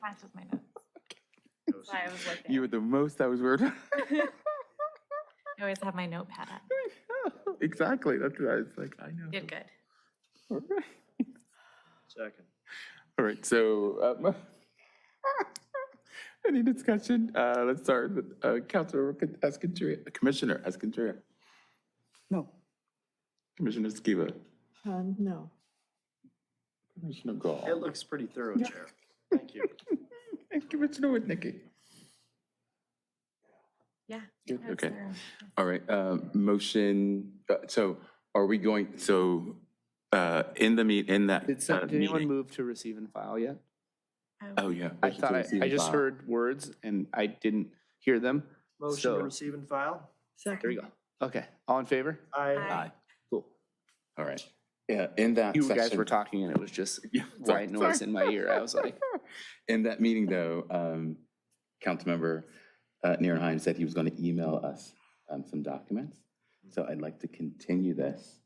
match with my notes. That's why I was looking. You were the most I was worried about. I always have my notepad up. Exactly, that's what I was like, I know. Did good. All right. Second. All right, so, any discussion? Let's start with Councilor Escondria, Commissioner Escondria, No. Commissioner Skiba, No. Commissioner Gall, It looks pretty thorough, Chair. Thank you. and Commissioner Whitnicky. Yeah. Good, that's okay. thorough. All right, motion, so are we going, in that Did anyone meeting? move to receive and file yet? Oh, yeah. I thought I just heard words and I didn't hear them. Motion to So- receive and file? Second. There you go. Okay, all in favor? Aye. Cool. All right. Yeah, in that You section. guys were talking and it was just Yeah, white noise sorry. in my ear. I was like, In that meeting, though, Councilmember Nierenheim said he was going to email us some documents. So I'd like to continue this.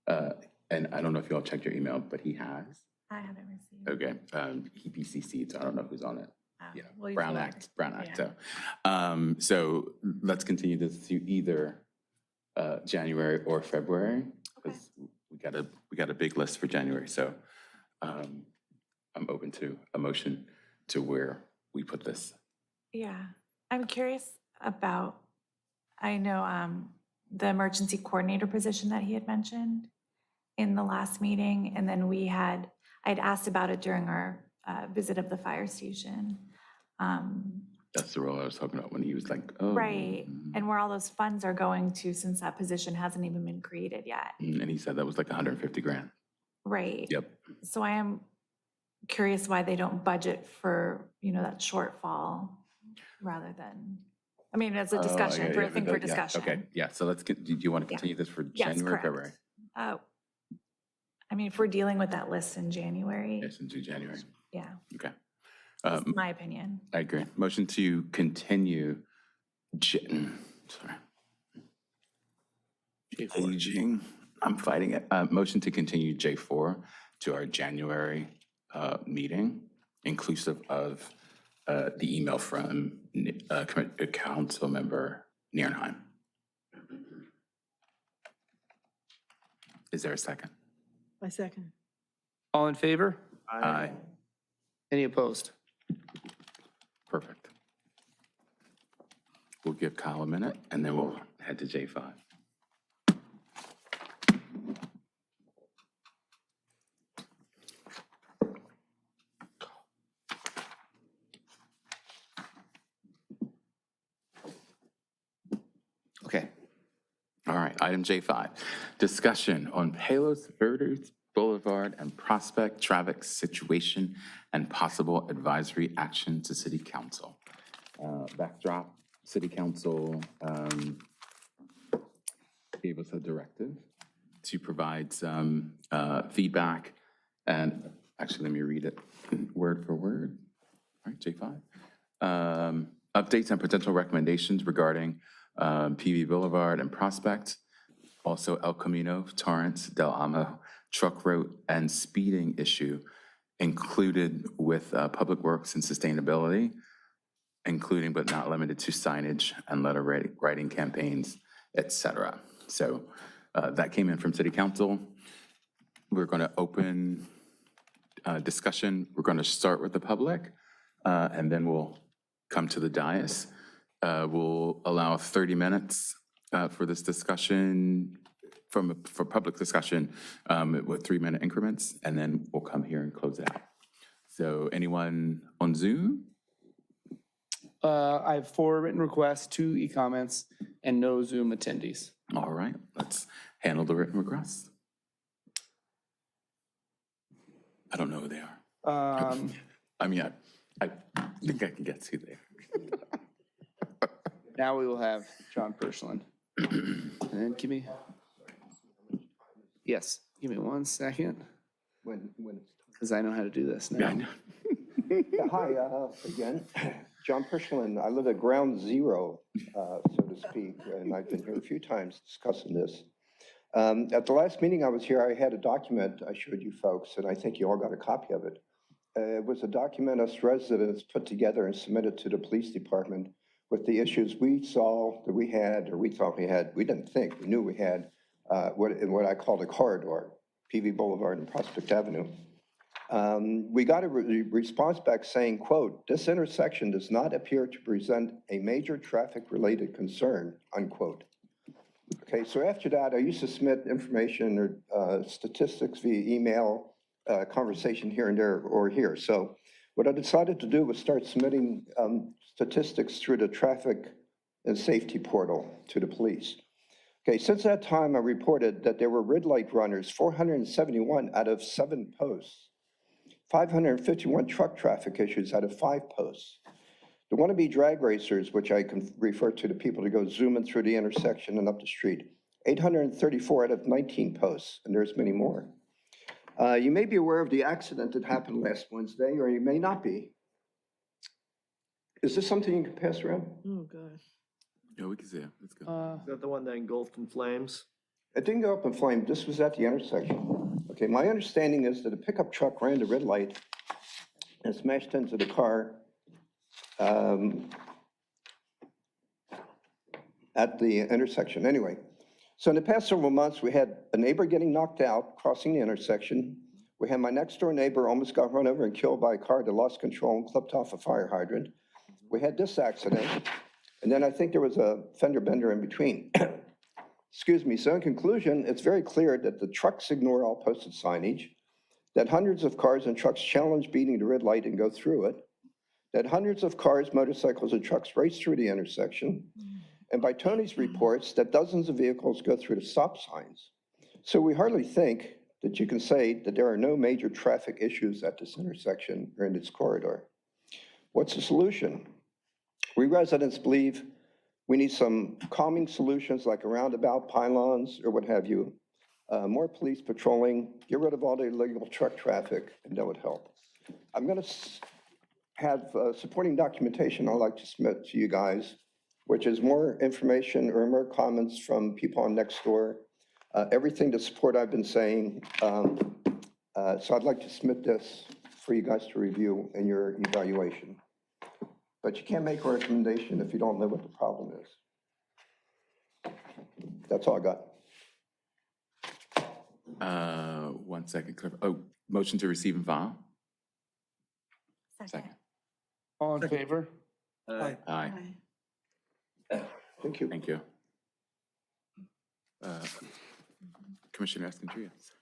And I don't know if you all checked your email, but he has. I haven't received. Okay. He PCC'd, so I don't know who's on it. Oh, You know, well, you Brown forward. Act, Brown Act. Yeah. So let's continue this to either January or February. Because we got a big list for January. So I'm open to a motion to where we put this. Yeah, I'm curious about, I know the emergency coordinator position that he had mentioned in the last meeting, and then I'd asked about it during our visit of the fire station. That's the role I was talking about when he was like, oh. Right, and where all those funds are going to, since that position hasn't even been created yet. And he said that was like 150 grand. Right. Yep. So I am curious why they don't budget for, that shortfall rather than, I mean, it's a Oh, discussion, yeah, for yeah, a thing but for yeah, discussion. Okay, yeah, so do you want to Yeah. continue this for Yes, January, or correct. February? Oh, I mean, if we're dealing with that list in January, Yes, into January. yeah, Okay. that's my opinion. I agree. Motion to continue, sorry. Aging, I'm fighting it. Motion to continue J4 to our January meeting, inclusive of the email from Councilmember Nierenheim. Is there a second? My second. all in favor? Aye. Any opposed? Perfect. We'll give Kyle a minute, and then we'll head to J5. Okay. All right, item J5, discussion on Palos Verdes Boulevard Boulevard and Prospect traffic situation and possible advisory action to City Council. Backdrop, City Council gave us a directive to provide some feedback, and actually, let me read it word for word. All right, J5. Updates and potential recommendations regarding PV Boulevard and Prospect, also El Camino, Torrance, Del Amo, truck route, and speeding issue included with Public Works and Sustainability, including but not limited to signage and letter writing campaigns, et cetera. So that came in from City Council. We're going to open discussion. We're going to start with the public, and then we'll come to the dais. We'll allow 30 minutes for this discussion, for public discussion with 3-minute increments, and then we'll come here and close it out. So anyone on Zoom? I have 4 written requests, 2 e-comments, and no Zoom attendees. All right, let's handle the written requests. I don't know who they are. I mean, I think I can get to there. Now we will have John Persland. And then give me, yes, give me 1 second, because I know how to do this Yeah, I now. know. Yeah, hi, again, John Pershland. I live at ground zero, so to speak, and I've been here a few times discussing this. At the last meeting I was here, I had a document I showed you folks, and I think you all got a copy of it. It was a document us residents put together and submitted to the police department with the issues we saw that we had, or we thought we had. We didn't think, we knew we had what I called a corridor, PV Boulevard and Prospect Avenue. We got a response back saying, quote, "This intersection does not appear to present a major traffic-related concern," unquote. Okay, so after that, I used to submit information or statistics via email, conversation here and there or here. So what I decided to do was start submitting statistics through the traffic and safety portal to the police. Okay, since that time, I reported that there were red light runners, 471 out of 7 posts. 551 truck traffic issues out of 5 posts. The wannabe drag racers, which I can refer to the people to go zooming through the intersection and up the street, 834 out of 19 posts, and there's many more. You may be aware of the accident that happened last Wednesday, or you may not be. Is this something you can pass around? Oh, gosh. Yeah, we can see it. Let's go. Is that the one that engulfed in flames? It didn't go up in flame. This was at the intersection. Okay, my understanding is that a pickup truck ran the red light and smashed into the car at the intersection. Anyway, so in the past several months, we had a neighbor getting knocked out crossing the intersection. We had my next door neighbor almost got run over and killed by a car that lost control and clipped off a fire hydrant. We had this accident, and then I think there was a fender bender in between. Excuse me. So in conclusion, it's very clear that the trucks ignore all posted signage, that hundreds of cars and trucks challenge beating the red light and go through it, that hundreds of cars, motorcycles, and trucks race through the intersection, and by Tony's reports, that dozens of vehicles go through the stop signs. So we hardly think that you can say that there are no major traffic issues at this intersection or in this corridor. What's the solution? We residents believe we need some calming solutions like a roundabout, pylons, or what have you. More police patrolling, get rid of all the illegal truck traffic, and that would help. I'm going to have supporting documentation I'd like to submit to you guys, which is more information or more comments from people on next door, everything to support I've been saying. So I'd like to submit this for you guys to review in your evaluation. But you can't make a recommendation if you don't know what the problem is. That's all I got. 1 second. Oh, motion to receive and file? Second. All in favor? Aye. Aye. Thank you. Thank you. Commissioner Escondrillas,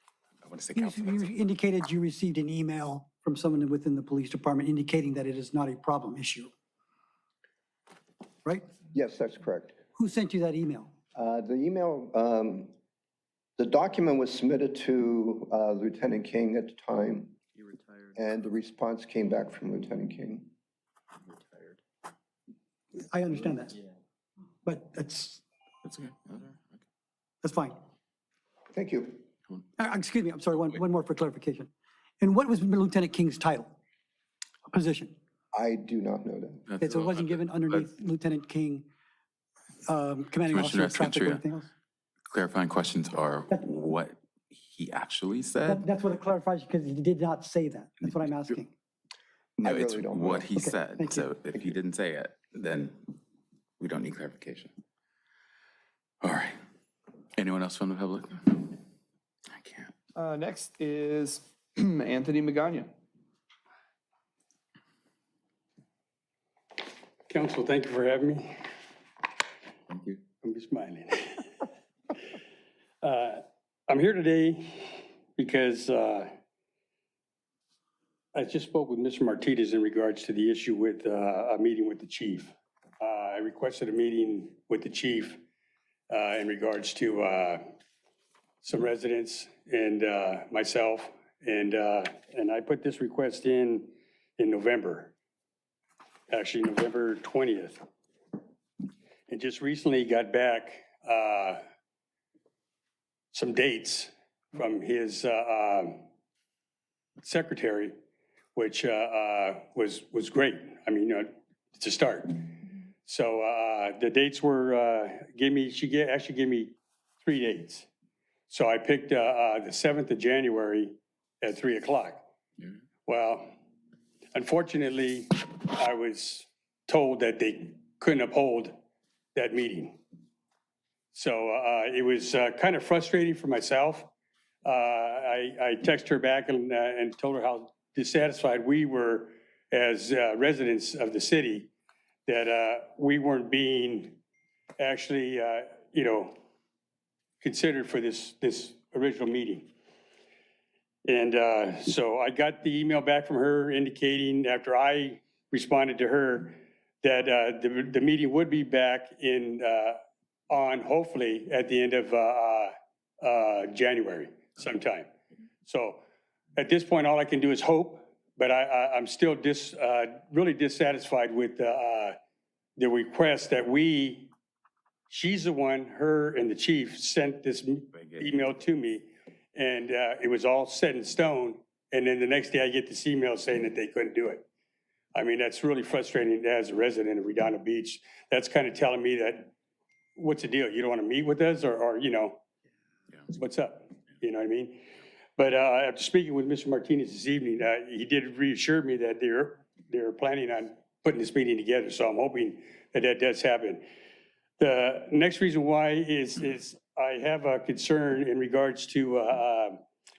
I want to say council. You indicated you received an email from someone within the police department indicating that it is not a problem issue, right? Yes, that's correct. Who sent you that email? The email The document was submitted to Lieutenant King at the time, and the response came back from Lieutenant King. I understand that. But That's okay. that's fine. Thank you. Excuse me, I'm sorry, one more for clarification. And what was Lieutenant King's title, position? I do not know that. Okay, so it wasn't given underneath Lieutenant King, commanding officer Commissioner of traffic or Escantria. anything else? Clarifying questions are what he actually said? That's what it clarifies, because he did not say that. That's what I'm asking. No, I it's really don't what know. he Okay, said. thank you. So if he didn't say it, then we don't need clarification. All right. Anyone else from the public? I can't. Next is Anthony Magana. Council, thank you for having me. Thank you. I'm just smiling. I'm here today because I just spoke with Mr. Martinez in regards to the issue with a meeting with the chief. I requested a meeting with the chief in regards to some residents and myself, and I put this request in November, actually November 20th. And just recently got back some dates from his secretary, which was great. I mean, it's a start. So the dates were, actually gave me 3 dates. So I picked the 7th of January at 3 o'clock. Well, unfortunately, I was told that they couldn't uphold that meeting. So it was kind of frustrating for myself. I texted her back and told her how dissatisfied we were as residents of the city, that we weren't being actually, considered for this original meeting. And so I got the email back from her indicating, after I responded to her, that the meeting would be back on hopefully at the end of January sometime. So at this point, all I can do is hope, but I'm still really dissatisfied with the request that she's the one, her and the chief sent this email to me, and it was all set in stone. And then the next day I get this email saying that they couldn't do it. I mean, that's really frustrating as a resident of Redondo Beach. That's kind of telling me that, what's the deal? You don't want to meet with us or what's up? You know what I mean? But after speaking with Mr. Martinez this evening, he did reassure me that they're planning on putting this meeting together. So I'm hoping that does happen. The next reason why is I have a concern in regards to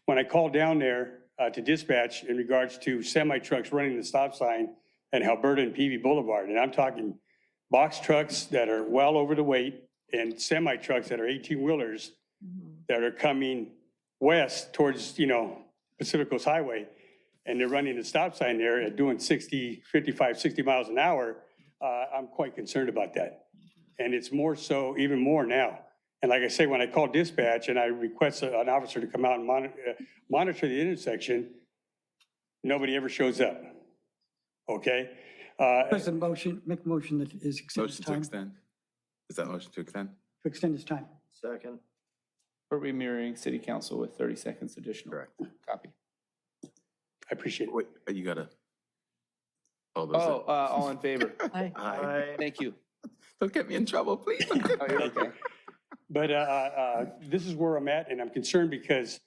when I called down there to dispatch in regards to semi-trucks running the stop sign and Alberta and PV Boulevard. And I'm talking box trucks that are well over the weight and semi-trucks that are 18-wheelers that are coming west towards, Pacific Coast Highway. And they're running the stop sign there at doing 55, 60 miles an hour. I'm quite concerned about that. And it's more so, even more now. And like I say, when I call dispatch and I request an officer to come out and monitor the intersection, nobody ever shows up. Okay? President, make a motion that is extend his Motion to time, extend? Is that motion to extend? to extend his time. Second. Are we mirroring city council with 30 seconds additional? Correct. Copy. I appreciate it. Wait, you gotta. All those. All in favor? Aye. Aye. Thank you. Don't get me in trouble, please. Don't get me Oh, you're okay. But this is where I'm at, and I'm concerned because,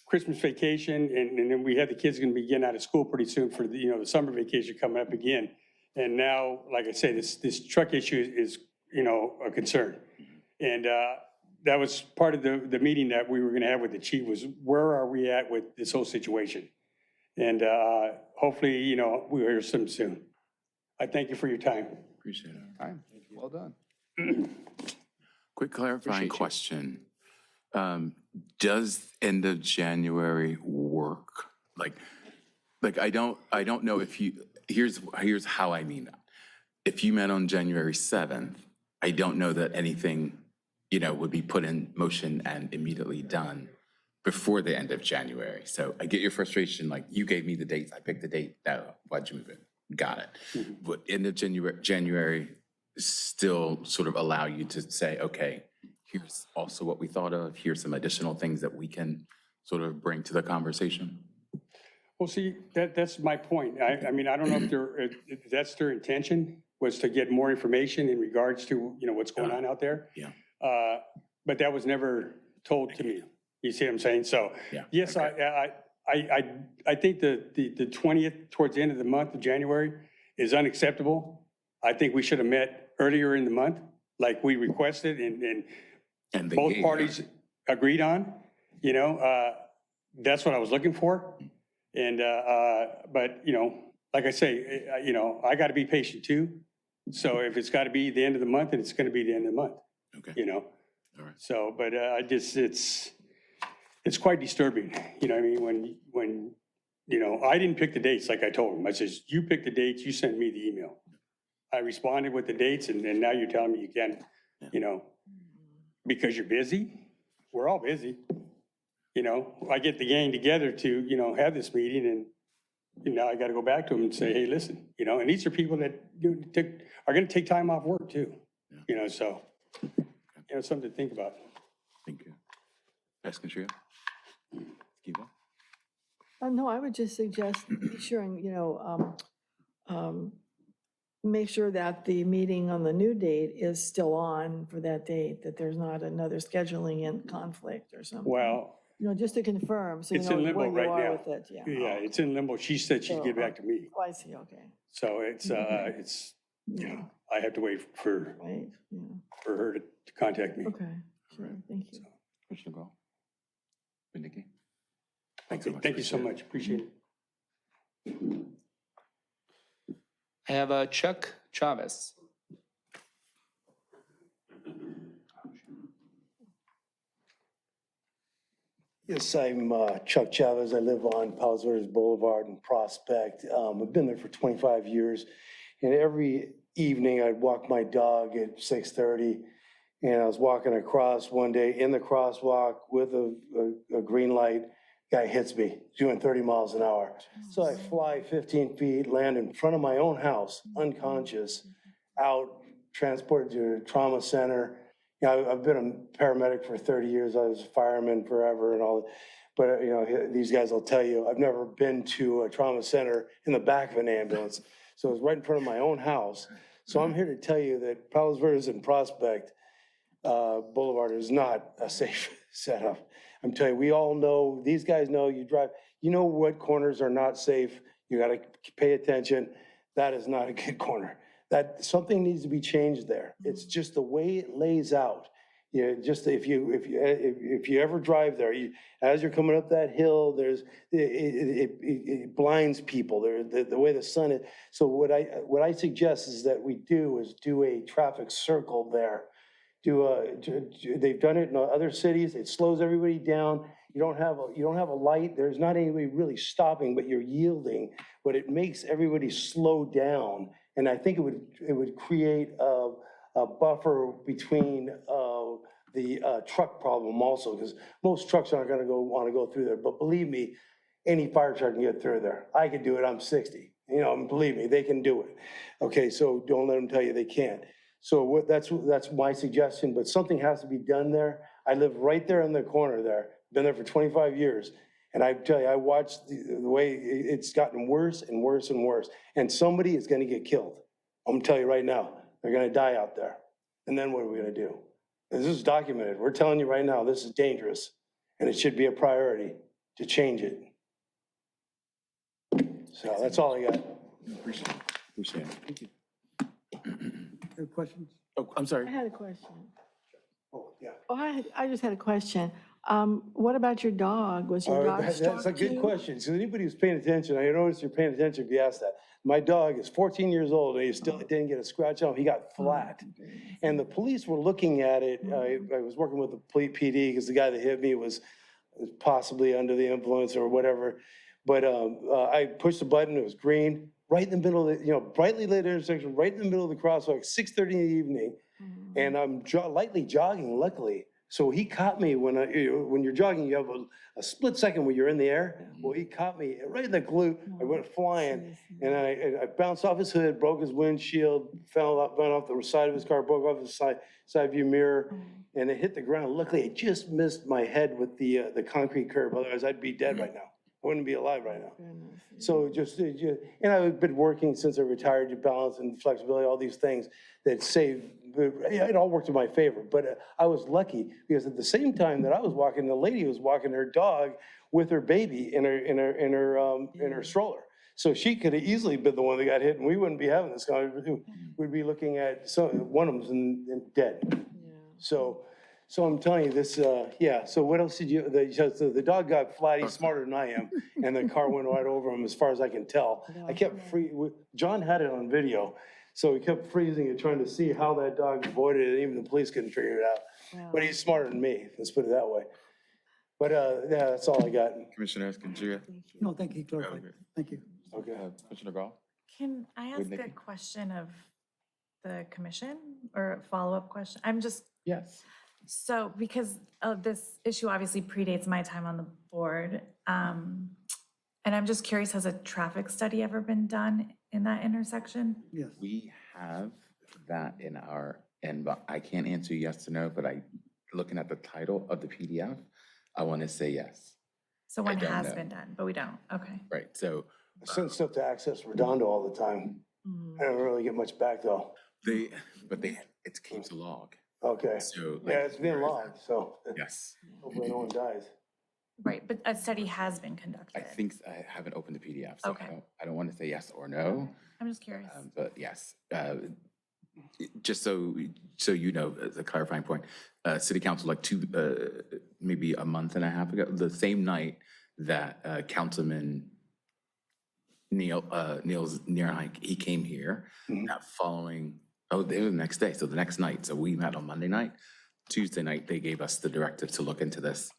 Christmas vacation, and then we had the kids going to be getting out of school pretty soon for the, the summer vacation coming up again. And now, like I say, this truck issue is, a concern. And that was part of the meeting that we were going to have with the chief, was where are we at with this whole situation? And hopefully, we'll hear some soon. I thank you for your time. Appreciate it. Time. Well done. Quick clarifying Appreciate you. question. Does end of January work? Like I don't know if here's how I mean that. If you met on January 7th, I don't know that anything, would be put in motion and immediately done before the end of January. So I get your frustration, like you gave me the dates, I picked the date, no, why'd you move it? Got it. But end of January still sort of allow you to say, okay, here's also what we thought of, here's some additional things that we can sort of bring to the conversation? Well, see, that's my point. I mean, I don't know if that's their intention, was to get more information in regards to, what's going on out there. Yeah. But that was never told to me. You see what I'm saying? So, Yeah, yes, I think the 20th, towards the end of the month of January, is unacceptable. I think we should have met earlier in the month, like we requested, and they both gave parties agreed on. That's what I was looking for. And, but, like I say, I got to be patient too. So if it's got to be the end of the month, then it's going to be the end of the month, Okay. All right. So, but it's quite disturbing, what I mean, when, I didn't pick the dates like I told him. I says, you pick the dates, you sent me the email. I responded with the dates, and now you're telling me you can't, because you're busy. We're all busy. I get the gang together to, have this meeting, and now I got to go back to them and say, hey, listen, and these are people that are going to take time off work too, so, something to think about. Thank you. Vice Controller? Kiva? No, I would just suggest ensuring, make sure that the meeting on the new date is still on for that date, that there's not another scheduling in conflict or something. Well, Just to confirm, so you it's know in limbo where you right are now. with it, yeah. Yeah, it's in limbo. She said she'd get back to me. Oh, I see, okay, So it's, I have to wait for right, yeah, her to contact me. okay, sure, thank you. Commissioner Gall? Nikki? Okay, thank you so much. Appreciate it. I have Chuck Chavez. Yes, I'm Chuck Chavez. I live on Palos Verdes Boulevard in Prospect. I've been there for 25 years. And every evening I'd walk my dog at 6:30. And I was walking across one day in the crosswalk with a green light. Guy hits me, doing 30 miles an hour. So I fly 15 feet, land in front of my own house, unconscious, out, transported to a trauma center. I've been a paramedic for 30 years. I was a fireman forever and all. But, these guys will tell you, I've never been to a trauma center in the back of an ambulance. So it was right in front of my own house. So I'm here to tell you that Palos Verdes and Prospect Boulevard is not a safe setup. I'm telling you, we all know, these guys know, you drive, you know what corners are not safe. You got to pay attention. That is not a good corner. That something needs to be changed there. It's just the way it lays out. Just if you ever drive there, as you're coming up that hill, it blinds people. The way the sun is. So what I suggest is that we do a traffic circle there. They've done it in other cities. It slows everybody down. You don't have a light. There's not anybody really stopping, but you're yielding. But it makes everybody slow down. And I think it would create a buffer between the truck problem also, because most trucks aren't going to want to go through there. But believe me, any fire truck can get through there. I can do it. I'm 60. Believe me, they can do it. Okay, so don't let them tell you they can't. So that's my suggestion, but something has to be done there. I live right there in the corner there, been there for 25 years. And I tell you, I watched the way it's gotten worse and worse and worse. And somebody is gonna get killed. I'm gonna tell you right now, they're gonna die out there. And then what are we gonna do? This is documented. We're telling you right now, this is dangerous. And it should be a priority to change it. So that's all I got. Appreciate it. Thank you. Any questions? Oh, I'm sorry. I had a question. Oh, yeah. Oh, I just had a question. What about your dog? Was your dog That's stalked a good too? question. So anybody who's paying attention, I notice you're paying attention if you ask that. My dog is 14 years old and he still didn't get a scratch on him. He got flat. And the police were looking at it. I was working with the PD because the guy that hit me was possibly under the influence or whatever. But I pushed the button, it was green, right in the middle of the, brightly lit intersection, right in the middle of the crosswalk, 6:30 in the evening. and I'm lightly jogging, luckily. So he caught me when you're jogging, you have a split second where you're in the air. Well, he caught me right in the glute. I went flying, and I bounced off his hood, broke his windshield, fell off the side of his car, broke off his side view mirror, and it hit the ground. Luckily, it just missed my head with the concrete curb. Otherwise, I'd be dead right now. I wouldn't be alive right now. So and I've been working since I retired to balance and flexibility, all these things that save. It all worked in my favor, but I was lucky because at the same time that I was walking, the lady was walking her dog with her baby in her stroller. So she could have easily been the one that got hit, and we wouldn't be having this conversation. We'd be looking at one of them's dead. So I'm telling you this, yeah, so what else did the dog got flat, he's smarter than I am, and the car went right over him as far as I can tell. I kept John had it on video, so he kept freezing and trying to see how that dog avoided it, even the police couldn't figure it out. But he's smarter than me, let's put it that way. But, yeah, that's all I got. Commissioner Escondida? No, thank you, clarified. Thank you. Okay. Commissioner Gall? Can I ask Nikki. a question of the commission or a follow-up question? I'm just, Yes. so because of this issue obviously predates my time on the board. And I'm just curious, has a traffic study ever been done in that intersection? Yes. We have that in our, but I can't answer yes or no, but looking at the title of the PDF, I want to say yes. So one don't has know. been done, but we don't, okay. Right, so I send stuff to Access Redondo all the time. I don't really get much back though. it keeps a log. Okay. So. Yeah, it's been logged, so Yes. hopefully no one dies. Right, but a study has been conducted. I think I haven't opened the PDF, so Okay. I don't want to say yes or no, I'm just curious. but yes. Just so you know, as a clarifying point, City Council like maybe a month and a half ago, the same night that Councilman Niels Nierheim, he came here, that following, it was the next day, so the next night, so we met on Monday night. Tuesday night, they gave us the directive to look into this,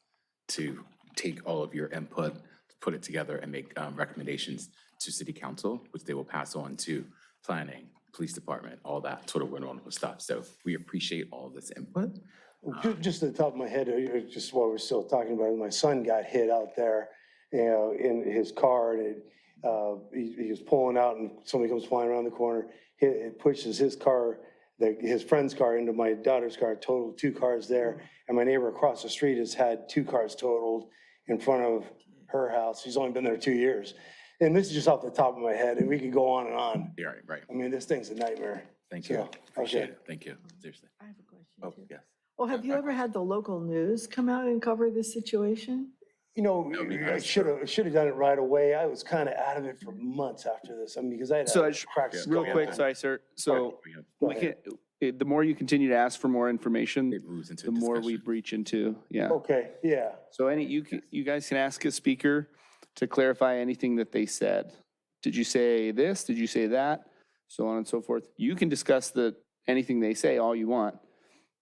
to take all of your input, put it together and make recommendations to City Council, which they will pass on to planning, police department, all that sort of wonderful stuff. So we appreciate all this input. Just at the top of my head, just while we're still talking about it, my son got hit out there, in his car, and he was pulling out, and somebody comes flying around the corner. It pushes his car, his friend's car, into my daughter's car, totaled 2 cars there. And my neighbor across the street has had 2 cars totaled in front of her house. She's only been there 2 years. And this is just off the top of my head, and we could go on and on. Yeah, right. I mean, this thing's a nightmare. Thank you. So, Appreciate okay. it. Thank you. Seriously. I have a question Oh, too. yes. Well, have you ever had the local news come out and cover this situation? You know, Nobody I has. should have done it right away. I was kind of out of it for months after this. I mean, because I had So a I just, cracked real skull. quick, sorry, sir. So Go we ahead. can, the more you continue to ask for more information, It moves into the more we discussion. breach into, yeah. Okay, yeah. So you guys can ask a speaker to clarify anything that they said. Did you say this? Did you say that? So on and so forth. You can discuss anything they say all you want.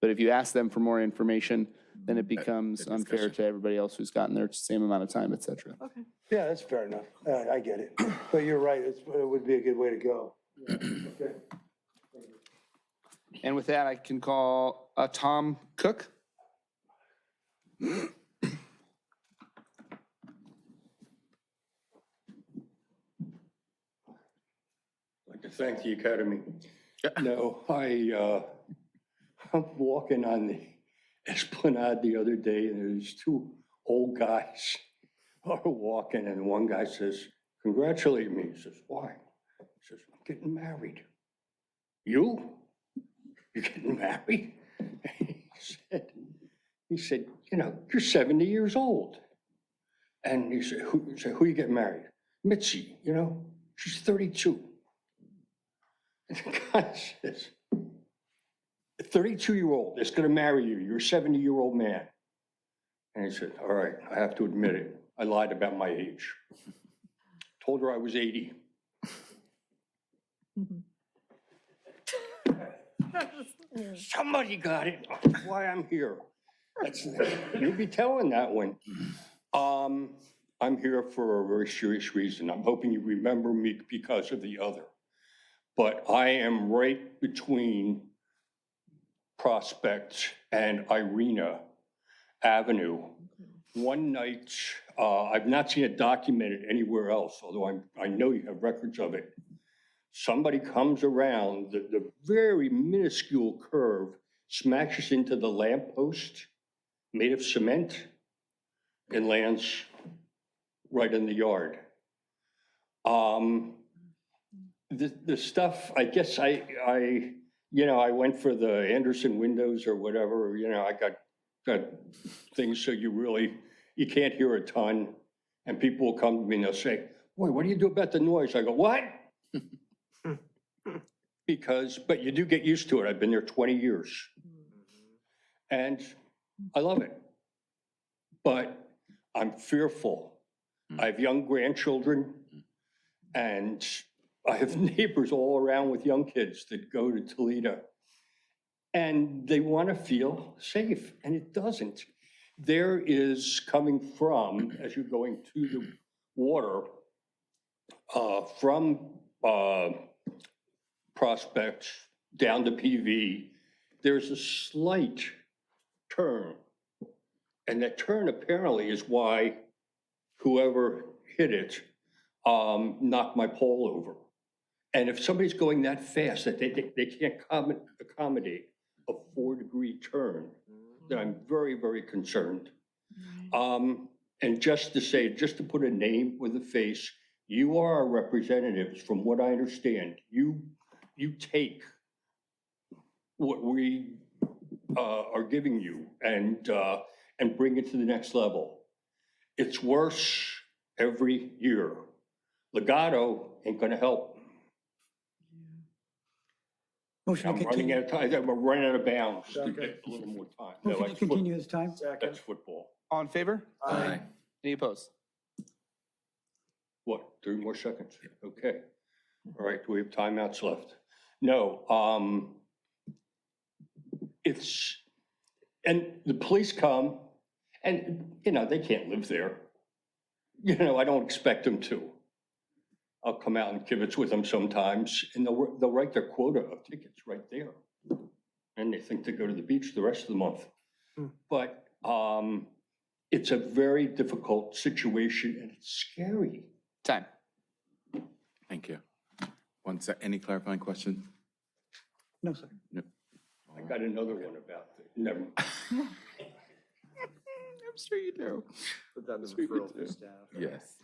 But if you ask them for more information, then it becomes the unfair discussion. to everybody else who's gotten their same amount of time, et cetera. Okay. Yeah, that's fair enough. I get it. But you're right, it would be a good way to go. Okay. And with that, I can call Tom Cook. I'd like to thank the Academy. No, I'm walking on the Esplanade the other day, and there's 2 old guys are walking, and one guy says, "Congratulate me." He says, "Why?" He says, "I'm getting married." "You? You're getting married?" He said, "You know, you're 70 years old." And he said, who you getting married?" "Mitzi, you know, she's 32. And the guy says, "A 32-year-old that's gonna marry you, you're a 70-year-old man." And he said, "All right, I have to admit it, I lied about my age. Told her I was 80. Somebody got it, that's why I'm here. You'll be telling that one. I'm here for a very serious reason. I'm hoping you remember me because of the other. But I am right between Prospect and Irina Avenue. One night, I've not seen it documented anywhere else, although I know you have records of it. Somebody comes around the very minuscule curve, smashes into the lamppost made of cement and lands right in the yard. The stuff, I guess I went for the Anderson windows or whatever, I got things so you can't hear a ton. And people will come to me and they'll say, boy, what do you do about the noise? I go, what? But you do get used to it. I've been there 20 years. And I love it. But I'm fearful. I have young grandchildren and I have neighbors all around with young kids that go to Toledo. And they want to feel safe, and it doesn't. There is coming from, as you're going to the water, from Prospect down to PV, there's a slight turn. And that turn apparently is why whoever hit it knocked my pole over. And if somebody's going that fast that they can't accommodate a 4-degree turn, then I'm very, very concerned. And just to put a name with a face, you are our representatives, from what I understand. You take what we are giving you and bring it to the next level. It's worse every year. Legato ain't gonna help. Motion to I'm running continue. out of time, I'm running out of bounds to get a little more time. No, Motion to continue this time. That's football. All in favor? Aye. Any opposed? What, 3 more seconds? Okay. All right, do we have timeouts left? No, and the police come and, they can't live there. I don't expect them to. I'll come out and kibitz with them sometimes and they'll write their quota of tickets right there. And they think they go to the beach the rest of the month. But it's a very difficult situation and it's scary. Time. Thank you. One sec, any clarifying question? No, sir. No. I got another one about it. Never. I'm sure you do. Put that in the Sure you referral do. to staff. Yes.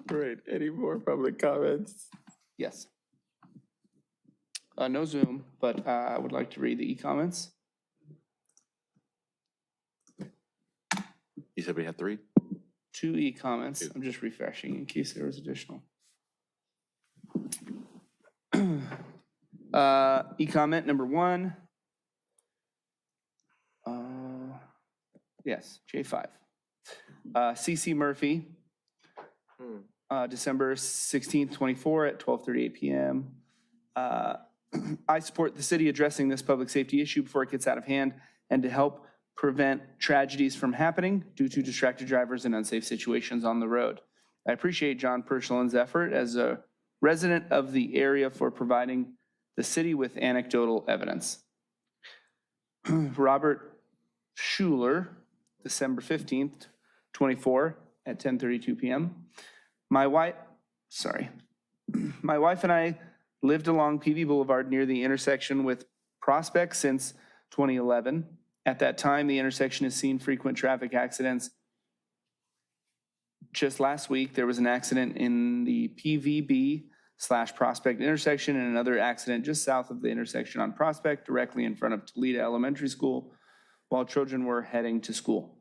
Great. Any more public comments? Yes. No Zoom, but I would like to read the e-comments. You said we had 3? 2 e-comments. I'm just refreshing in case there was additional. E-comment number 1. Yes, J5. CC Murphy, December 16th, 24 at 12:38 p.m. I support the city addressing this public safety issue before it gets out of hand and to help prevent tragedies from happening due to distracted drivers and unsafe situations on the road. I appreciate John Pershelin's effort as a resident of the area for providing the city with anecdotal evidence. Robert Schuler, December 15th, 24 at 10:32 p.m. My wife and I lived along PV Boulevard near the intersection with Prospect since 2011. At that time, the intersection has seen frequent traffic accidents. Just last week, there was an accident in the PVB/Prospect intersection and another accident just south of the intersection on Prospect, directly in front of Toledo Elementary School, while children were heading to school.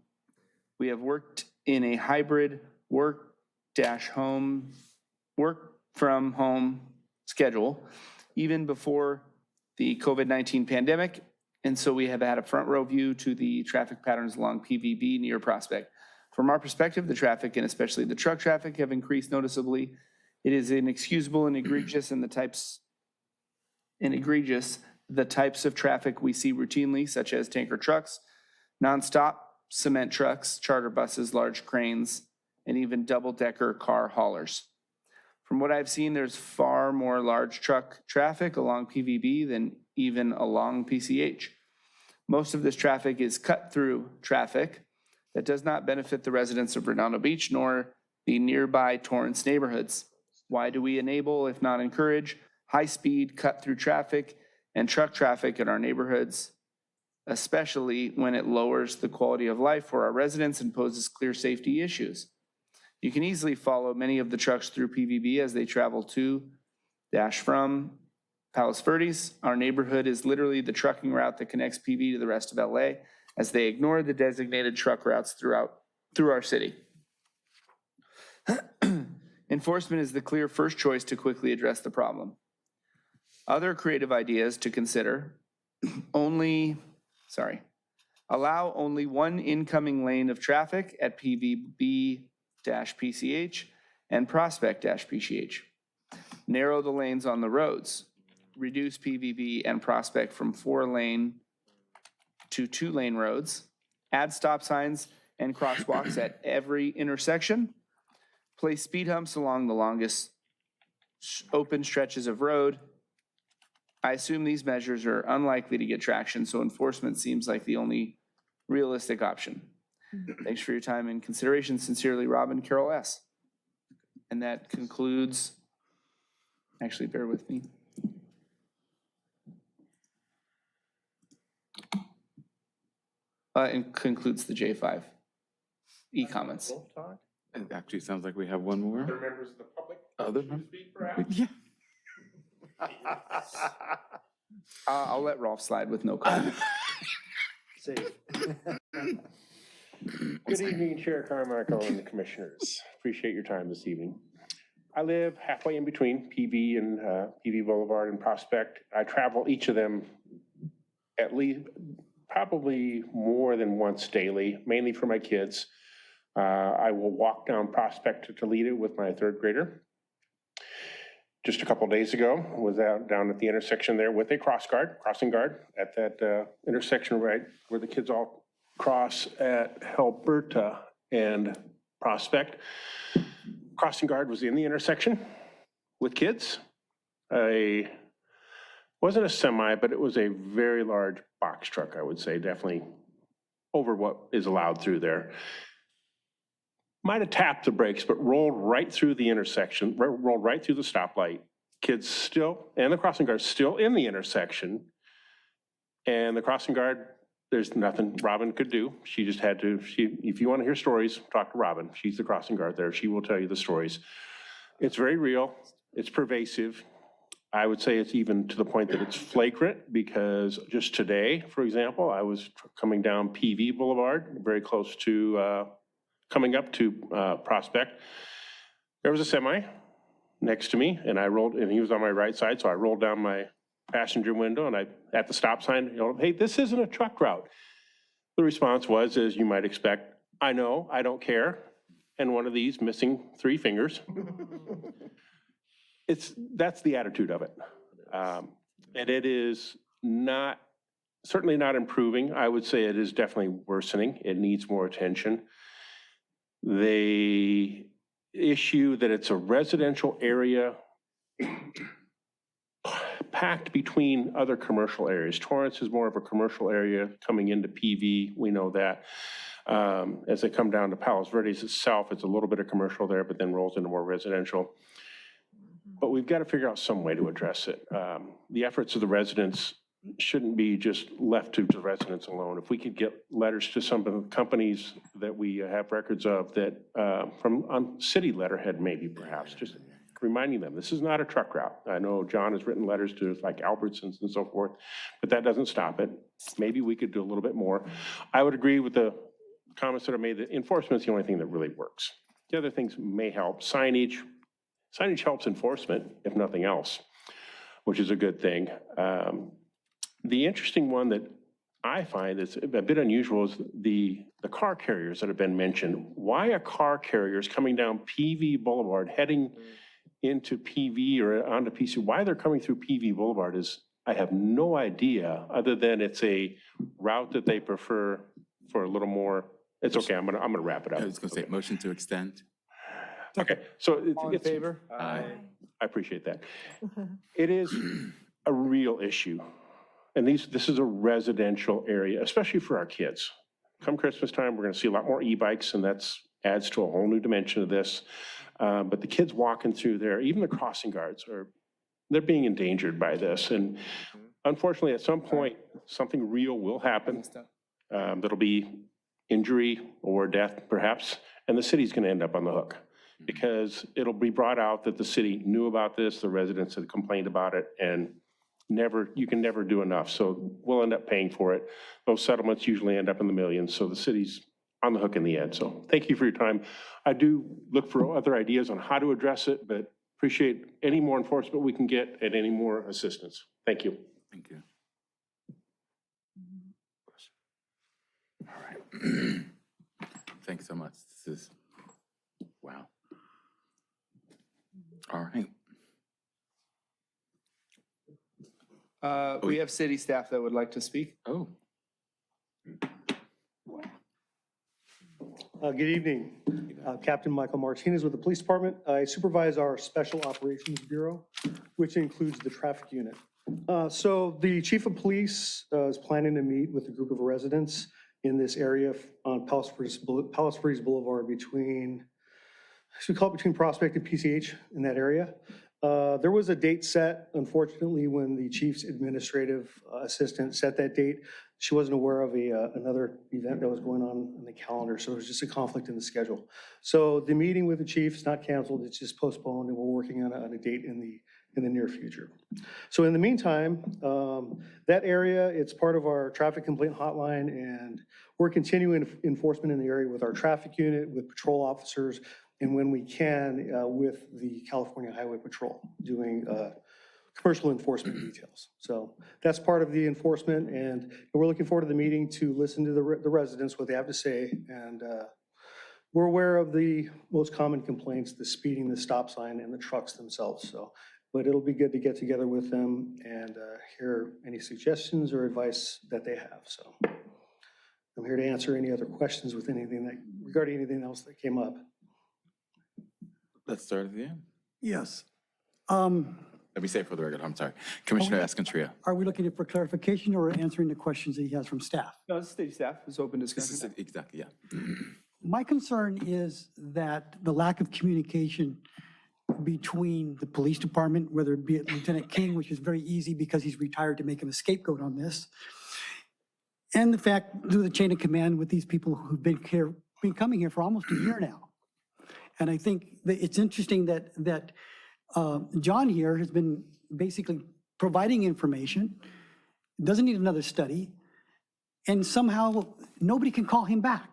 We have worked in a hybrid work-from-home schedule, even before the COVID-19 pandemic, and so we have had a front row view to the traffic patterns along PVB near Prospect. From our perspective, the traffic, and especially the truck traffic, have increased noticeably. It is inexcusable and egregious the types of traffic we see routinely, such as tanker trucks, nonstop cement trucks, charter buses, large cranes, and even double-decker car haulers. From what I've seen, there's far far more large truck traffic along PVB than even along PCH. Most of this traffic is cut-through traffic that does not benefit the residents of Redondo Beach nor the nearby Torrance neighborhoods. Why do we enable, if not encourage, high-speed cut-through traffic and truck traffic in our neighborhoods, especially when it lowers the quality of life for our residents and poses clear safety issues? You can easily follow many of the trucks through PVB as they travel to from Palos Verdes. Our neighborhood is literally the trucking route that connects PV to the rest of LA, as they ignore the designated truck routes through our city. Enforcement is the clear first choice to quickly address the problem. Other creative ideas to consider: allow only one incoming lane of traffic at PVB-PCH and Prospect-PCH. Narrow the lanes on the roads. Reduce PVB and Prospect from 4-lane to 2-lane roads. Add stop signs and crosswalks at every intersection. Place speed humps along the longest open stretches of road. I assume these measures are unlikely to get traction, so enforcement seems like the only realistic option. Thanks for your time and consideration. Sincerely, Robin Carroll S. And that concludes, actually, bear with me. And concludes the J5 e-comments. It actually sounds like we have one more. Other members of the public? Other who speak perhaps? Yeah. I'll let Rolf slide with no comment. Safe. Good evening, Chair Carmichael and the commissioners. Appreciate your time this evening. I live halfway in between PV and PV Boulevard and Prospect. I travel each of them at least probably more than once daily, mainly for my kids. I will walk down Prospect to Toledo with my 3rd grader. Just a couple days ago, was out down at the intersection there with a crossing guard at that intersection right where the kids all cross at Alberta and Prospect. Crossing guard was in the intersection with kids. Wasn't a semi, but it was a very large box truck, I would say, definitely over what is allowed through there. Might have tapped the brakes, but rolled right through the intersection, rolled right through the stoplight. Kids still, and the crossing guard still in the intersection. And the crossing guard, there's nothing Robin could do. She just had to, if you want to hear stories, talk to Robin. She's the crossing guard there. She will tell you the stories. It's very real. It's pervasive. I would say it's even to the point that it's flagrant, because just today, for example, I was coming down PV Boulevard, very close to, coming up to Prospect. There was a semi next to me, and he was on my right side, so I rolled down my passenger window, and at the stop sign, hey, this isn't a truck route. The response was, as you might expect, I know, I don't care, and one of these missing 3 fingers. That's the attitude of it. And it is certainly not improving. I would say it is definitely worsening. It needs more attention. The issue that it's a residential area packed between other commercial areas. Torrance is more of a commercial area coming into PV, we know that. As they come down to Palos Verdes itself, it's a little bit of commercial there, but then rolls into more residential. But we've got to figure out some way to address it. The efforts of the residents shouldn't be just left to the residents alone. If we could get letters to some of the companies that we have records of that, on city letterhead maybe perhaps, just reminding them, this is not a truck route. I know John has written letters to like Albertsons and so forth, but that doesn't stop it. Maybe we could do a little bit more. I would agree with the comments that are made that enforcement is the only thing that really works. The other things may help. Signage helps enforcement, if nothing else, which is a good thing. The interesting one that I find is a bit unusual is the car carriers that have been mentioned. Why are car carriers coming down PV Boulevard, heading into PV or onto PC? Why they're coming through PV Boulevard is, I have no idea, other than it's a route that they prefer for a little more. It's okay, I'm gonna wrap it up. I was gonna say, motion to extend. Okay, so All in favor? I appreciate that. It is a real issue. And this is a residential area, especially for our kids. Come Christmas time, we're gonna see a lot more e-bikes, and that's adds to a whole new dimension of this. But the kids walking through there, even the crossing guards they're being endangered by this. And unfortunately, at some point, something real will happen. That'll be injury or death, perhaps, and the city's gonna end up on the hook. Because it'll be brought out that the city knew about this, the residents had complained about it, and you can never do enough. So we'll end up paying for it. Those settlements usually end up in the millions, so the city's on the hook in the end. So thank you for your time. I do look for other ideas on how to address it, but appreciate any more enforcement we can get and any more assistance. Thank you. Thank you. All right. Thanks so much. This is, wow. All right. We have city staff that would like to speak. Oh, Good evening. Captain Michael Martinez with the Police Department. I supervise our Special Operations Bureau, which includes the traffic unit. So the Chief of Police is planning to meet with a group of residents in this area on Palos Verdes Boulevard between Prospect and PCH in that area. There was a date set, unfortunately, when the chief's administrative assistant set that date. She wasn't aware of another event that was going on in the calendar, so it was just a conflict in the schedule. So the meeting with the chief's not canceled, it's just postponed, and we're working on a date in the near future. So in the meantime, that area, it's part of our traffic complaint hotline, and we're continuing enforcement in the area with our traffic unit, with patrol officers, and when we can, with the California Highway Patrol, doing commercial enforcement details. So that's part of the enforcement, and we're looking forward to the meeting to listen to the residents, what they have to say, and we're aware of the most common complaints, the speeding, the stop sign, and the trucks themselves. So, but it'll be good to get together with them and hear any suggestions or advice that they have. So I'm here to answer any other questions with regarding anything else that came up. let's start at the end. Yes. Let me say it for the record, I'm sorry. Commissioner Escantria. Are we looking for clarification or answering the questions that he has from staff? No, it's city staff, it's open This discussion. is exactly, yeah. My concern is that the lack of communication between the police department, whether it be Lieutenant King, which is very easy because he's retired to make him a scapegoat on this, and the fact through the chain of command with these people who've been coming here for almost a year now. And I think that it's interesting that John here has been basically providing information, doesn't need another study, and somehow nobody can call him back.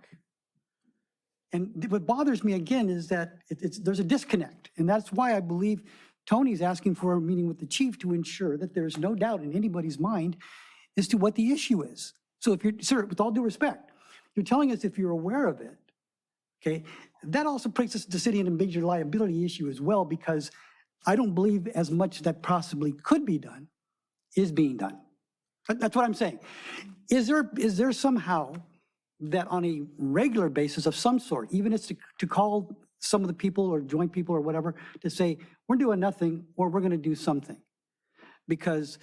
And what bothers me again is that there's a disconnect. And that's why I believe Tony's asking for a meeting with the chief to ensure that there's no doubt in anybody's mind as to what the issue is. So if you're, sir, with all due respect, you're telling us if you're aware of it, okay, that also puts us the city in a major liability issue as well, because I don't believe as much that possibly could be done is being done. That's what I'm saying. Is there somehow that on a regular basis of some sort, even if it's to call some of the people or joint people or whatever, to say, we're doing nothing or we're gonna do something? Because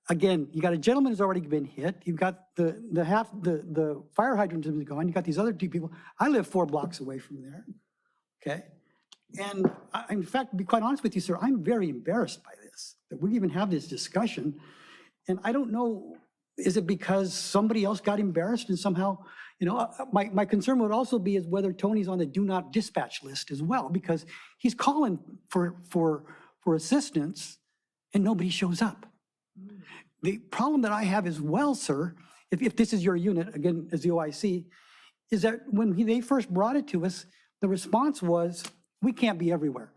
again, you got a gentleman who's already been hit. You've got the fire hydrant has been gone. You got these other two people. I live 4 blocks away from there, okay? And in fact, to be quite honest with you, sir, I'm very embarrassed by this, that we even have this discussion. And I don't know, is it because somebody else got embarrassed and somehow, my concern would also be is whether Tony's on the do not dispatch list as well, because he's calling for assistance and nobody shows up. The problem that I have as well, sir, if this is your unit, again, as the OIC, is that when they first brought it to us, the response was, we can't be everywhere.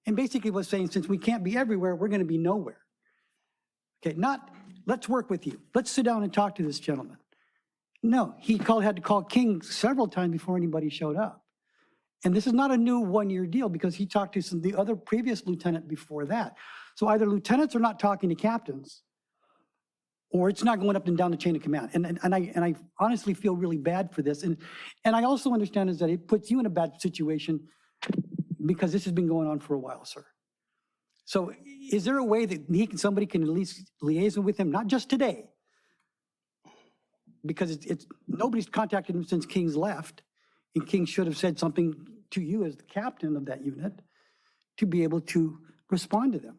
And basically was saying, since we can't be everywhere, we're gonna be nowhere. Okay, not, let's work with you. Let's sit down and talk to this gentleman. No, he had to call King several times before anybody showed up. And this is not a new one-year deal because he talked to the other previous lieutenant before that. So either lieutenants are not talking to captains, or it's not going up and down the chain of command. And I honestly feel really bad for this. And I also understand is that it puts you in a bad situation because this has been going on for a while, sir. So is there a way that somebody can at least liaison with him, not just today? Because nobody's contacted him since King's left, and King should have said something to you as the captain of that unit to be able to respond to them.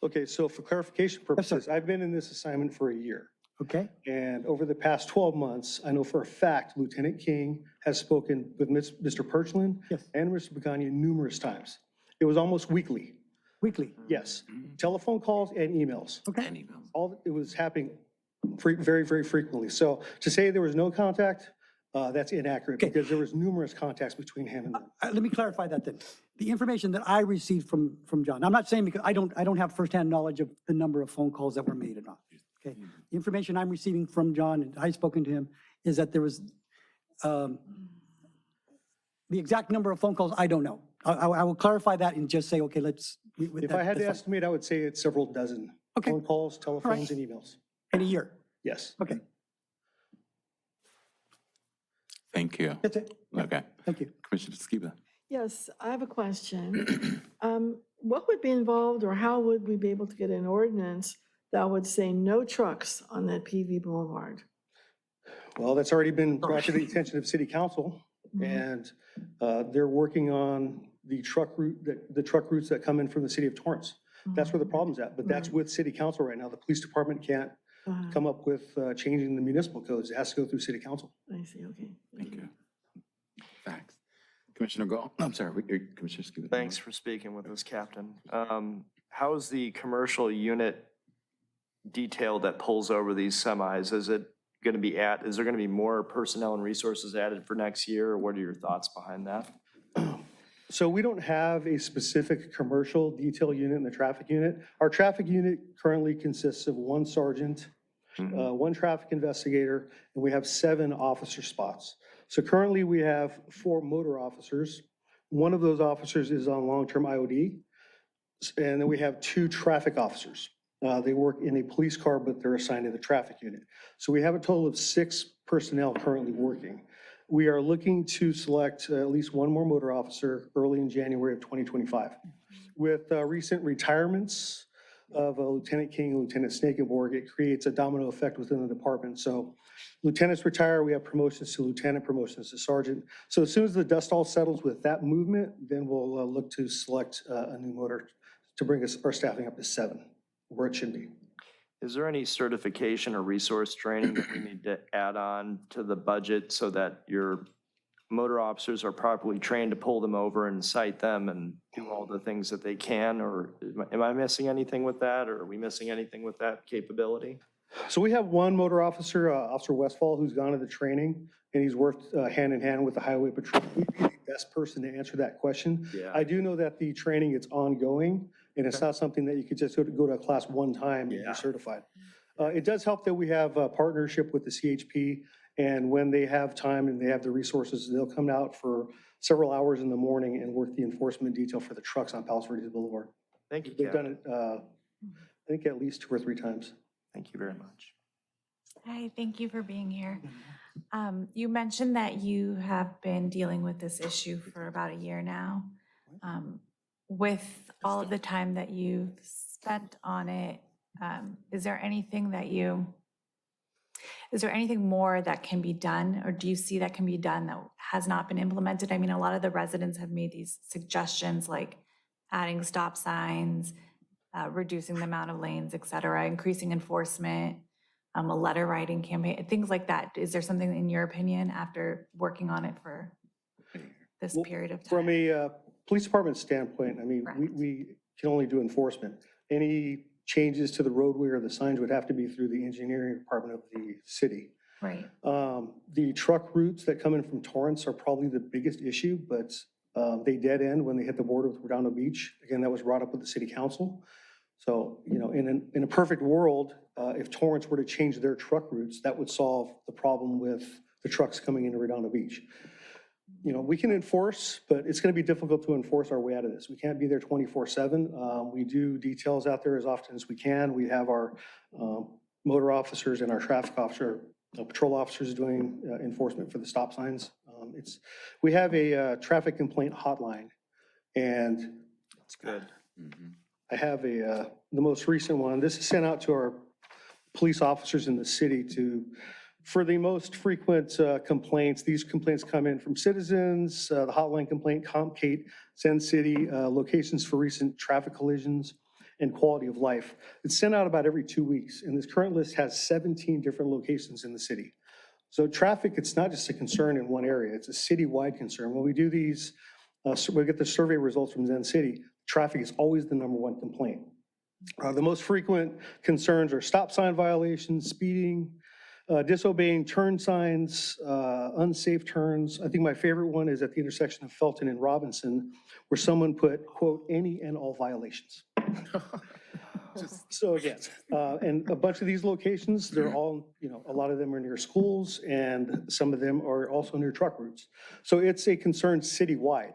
Okay, so for clarification purposes, I've been in this assignment for a year. Okay? And over the past 12 months, I know for a fact Lieutenant King has spoken with Mr. Perchlin Yes. and Mr. Begania numerous times. It was almost weekly. Weekly. Yes. Telephone calls and emails. Okay? It was happening very, very frequently. So to say there was no contact, that's inaccurate Okay. because there was numerous contacts between him and them. Let me clarify that then. The information that I received from John, I'm not saying because I don't have firsthand knowledge of the number of phone calls that were made or not. Okay, the information I'm receiving from John, and I've spoken to him, is that there was, the exact number of phone calls, I don't know. I will clarify that and just say, okay, let's. If I had to estimate, I would say it's several dozen. Okay. Phone calls, telephones, and emails. In a year. Yes. Okay, Thank you. that's it. Okay. Thank you. Commissioner Skiba. Yes, I have a question. What would be involved, or how would we be able to get an ordinance that would say no trucks on that PV Boulevard? Well, that's already been brought to the attention of City Council, and they're working on the truck routes that come in from the city of Torrance. That's where the problem's at, but that's with City Council right now. The police department can't come up with changing the municipal codes. It has to go through City Council. I see, okay. Thank you. Thanks. Commissioner Gall, I'm sorry, Commissioner Skiba. Thanks for speaking with us, Captain. How is the commercial unit detail that pulls over these semis? Is there going to be more personnel and resources added for next year? Or what are your thoughts behind that? So we don't have a specific commercial detail unit in the traffic unit. Our traffic unit currently consists of one sergeant, one traffic investigator, and we have 7 officer spots. So currently we have 4 motor officers. One of those officers is on long-term IOD. And then we have 2 traffic officers. They work in a police car, but they're assigned to the traffic unit. So we have a total of 6 personnel currently working. We are looking to select at least 1 more motor officer early in January of 2025. With recent retirements of Lieutenant King and Lieutenant Snakenborg, it creates a domino effect within the department. So lieutenants retire, we have promotions to lieutenant, promotions to sergeant. So as soon as the dust all settles with that movement, then we'll look to select a new motor to bring our staffing up to 7, where it should be. Is there any certification or resource training that we need to add on to the budget so that your motor officers are properly trained to pull them over and cite them and do all the things that they can? Or am I missing anything with that? Or are we missing anything with that capability? So we have 1 motor officer, Officer Westfall, who's gone to the training, and he's worked hand in hand with the Highway Patrol. He'd be the best person to answer that question. Yeah. I do know that the training, it's ongoing, and it's not something that you could just go to a class one time and Yeah. be certified. It does help that we have a partnership with the CHP, and when they have time and they have the resources, they'll come out for several hours in the morning and work the enforcement detail for the trucks on Palos Verdes Boulevard. Thank you, They've Captain. done it, I think at least 2 or 3 times. Thank you very much. Hi, thank you for being here. You mentioned that you have been dealing with this issue for about a year now. With all of the time that you've spent on it, is there anything more that can be done, or do you see that can be done that has not been implemented? I mean, a lot of the residents have made these suggestions like adding stop signs, reducing the amount of lanes, et cetera, increasing enforcement, a letter writing campaign, things like that. Is there something in your opinion after working on it for this period of time? From a police department standpoint, I mean, Correct. we can only do enforcement. Any changes to the roadway or the signs would have to be through the engineering department of the city. Right. The truck routes that come in from Torrance are probably the biggest issue, but they dead end when they hit the border with Redondo Beach. Again, that was brought up with the city council. So, you know, in a perfect world, if Torrance were to change their truck routes, that would solve the problem with the trucks coming into Redondo Beach. You know, we can enforce, but it's going to be difficult to enforce our way out of this. We can't be there 24/7. We do details out there as often as we can. We have our motor officers and our traffic officer, patrol officers doing enforcement for the stop signs. We have a traffic complaint hotline, And That's good. I have the most recent one. This is sent out to our police officers in the city for the most frequent complaints. These complaints come in from citizens, the hotline complaint, CompKate, Send City, locations for recent traffic collisions, and quality of life. It's sent out about every 2 weeks, and this current list has 17 different locations in the city. So traffic, it's not just a concern in one area, it's a citywide concern. When we do these, we get the survey results from Zen City, traffic is always the #1 complaint. The most frequent concerns are stop sign violations, speeding, disobeying turn signs, unsafe turns. I think my favorite one is at the intersection of Felton and Robinson, where someone put, quote, any and all violations. So again, and a bunch of these locations, they're all, a lot of them are near schools and some of them are also near truck routes. So it's a concern citywide.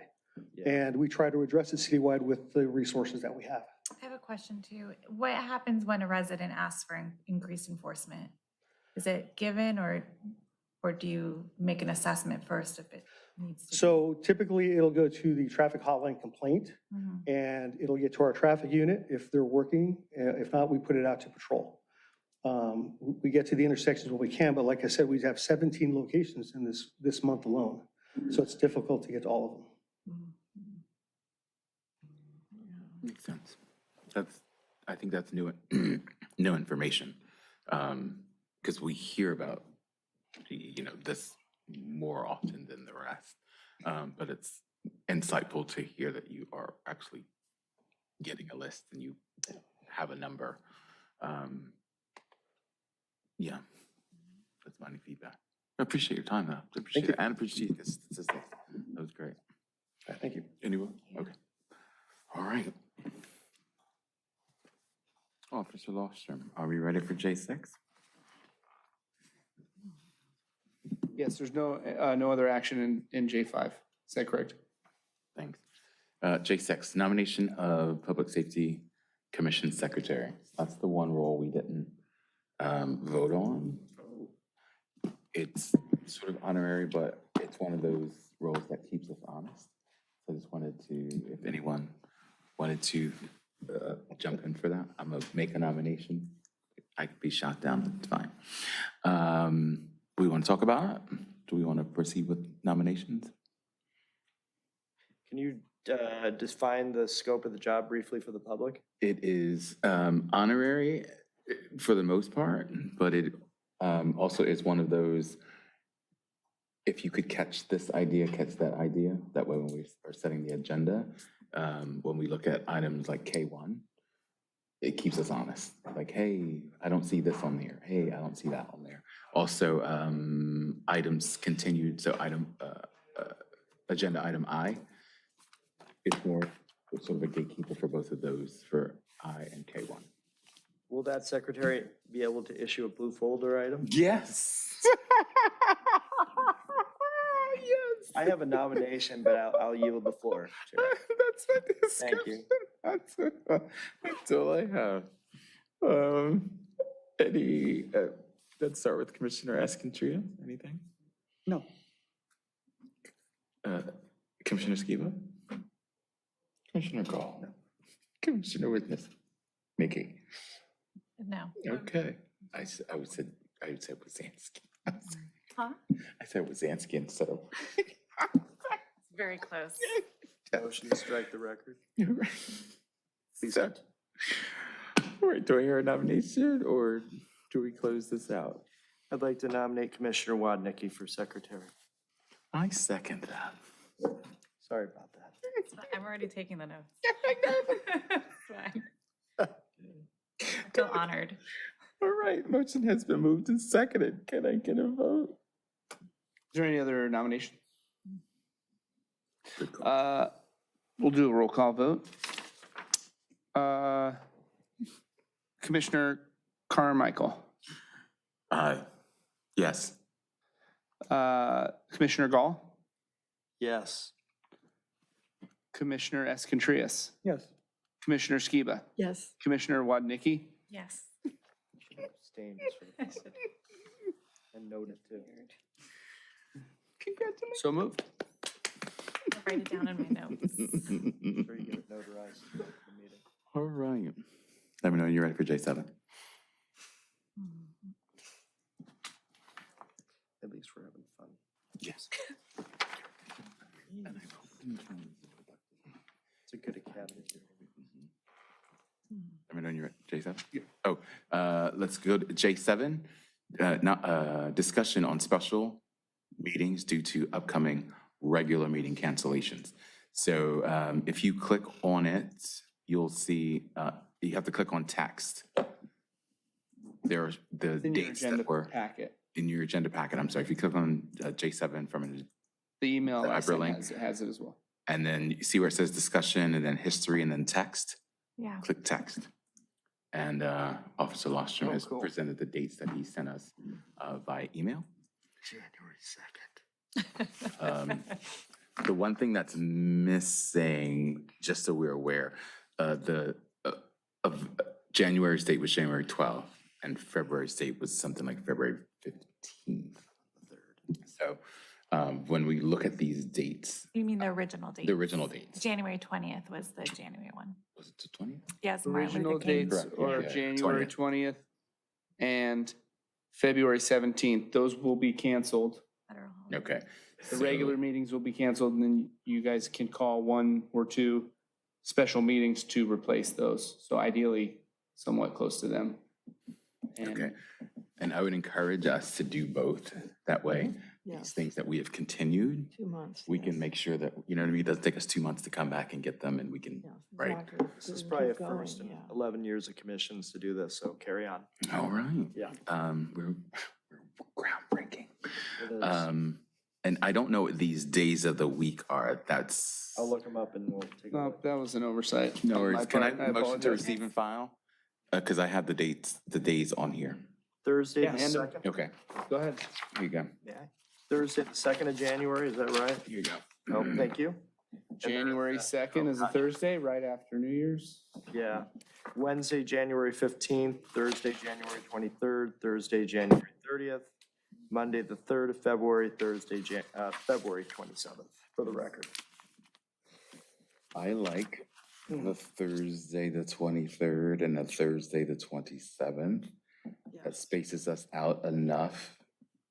And we try to address it citywide with the resources that we have. I have a question too. What happens when a resident asks for increased enforcement? Is it given or do you make an assessment first if it needs to? So typically it'll go to the traffic hotline complaint and it'll get to our traffic unit if they're working. If not, we put it out to patrol. We get to the intersections when we can, but like I said, we have 17 locations in this month alone. So it's difficult to get to all of them. Makes sense. I think that's new information. Because we hear about, this more often than the rest. But it's insightful to hear that you are actually getting a list and you have a number. Yeah, that's my feedback. I appreciate your time, though. I appreciate it. And appreciate the statistics. That was great. Thank you. Anyone? Okay. All right. Officer Lofstrom, are we ready for J6? Yes, there's no other action in J5. Is that correct? Thanks. J6, nomination of Public Safety Commission Secretary. That's the one role we didn't vote on. It's sort of honorary, but it's one of those roles that keeps us honest. So I just wanted to, if anyone wanted to jump in for that, I'm gonna make a nomination. I could be shot down, it's fine. We want to talk about it? Do we want to proceed with nominations? Can you define the scope of the job briefly for the public? It is honorary for the most part, but it also is one of those, if you could catch this idea, catch that idea. That way when we are setting the agenda, when we look at items like K1, it keeps us honest. Like, hey, I don't see this on there. Hey, I don't see that on there. Also, items continued, so agenda item I, it's more sort of a gatekeeper for both of those, for I and K1. Will that secretary be able to issue a blue folder item? Yes. Yes. I have a nomination, but I'll yield the floor. Chair. That's my discussion. Thank you. That's all I have. Let's start with Commissioner Escantria. Anything? No. Commissioner Skiba? Commissioner Gall? No. Commissioner Witness? Mickey? No. Okay. I would say Wazansky. Huh? I said Wazansky instead of. Very close. Motion to strike the record. So, all right, do I hear a nomination or do we close this out? I'd like to nominate Commissioner Wadnicki for secretary. I second that. Sorry about that. I'm already taking the notes. It's fine. I feel honored. All right, motion has been moved and seconded. Can I get a vote? Is there any other nomination? We'll do a roll call vote. Commissioner Carmichael. Yes. Commissioner Gall. Yes. Commissioner Escontrias. Yes. Commissioner Skiba. Yes. Commissioner Wadnicki. Yes. Abstain. And note it too. So moved. I'll write it down in my notes. Sure you get it notarized for the meeting. All right. Let me know when you're ready for J7. At least we're having fun. Yes. It's a good academy. Let me know when you're ready. J7? Oh, let's go to J7. Discussion on special meetings due to upcoming regular meeting cancellations. So if you click on it, you'll see, you have to click on text. There are the In your dates agenda that were packet, in your agenda packet. I'm sorry, if you click on J7 from, the email The I sent hyperlink. has it as well. and then you see where it says discussion and then history and then text, Yeah. click text. And Officer Lostrom has cool. presented the dates that he sent us by email. January 2nd. The one thing that's missing, just so we're aware, of January's date was January 12th, and February's date was something like February 15th. So when we look at these dates, You mean the original date? the original dates, January 20th was the January one. was it the 20th? Yes, Martin Original Luther King. dates Correct, are yeah, January 20th and February 17th. Those will be canceled. Federal holiday. Okay. The So- regular meetings will be canceled, and then you guys can call one or two special meetings to replace those. So ideally, somewhat close to them. And Okay. And I would encourage us to do both. That way, Yes. these things that we have continued, 2 months. we can yes. make sure that, you know what I mean? It doesn't take us 2 months to come back and get them, and we can, Yes, right? exactly. This is Keep probably a going, first in yeah. 11 years of commissions to do this, so carry on. All right. Yeah. We're groundbreaking. It is. And I don't know what these days of the week are. That's. I'll look them up and we'll take a No, look. that was an oversight. No on worries. my Can I part. motion to apologize. receive and file? Because I have the days on here. Thursday, Yeah, the and- 2nd? Okay, Go ahead. here you go. Thursday, the 2nd of January, is that right? Here you go. Oh, thank you. January 2nd is a Thursday, right after New Year's. Yeah. Wednesday, January 15th, Thursday, January 23rd, Thursday, January 30th, Monday, the 3rd of February, Thursday, February 27th, for the record. I like the Thursday, the 23rd, and the Thursday, the 27th. That Yes. spaces us out enough,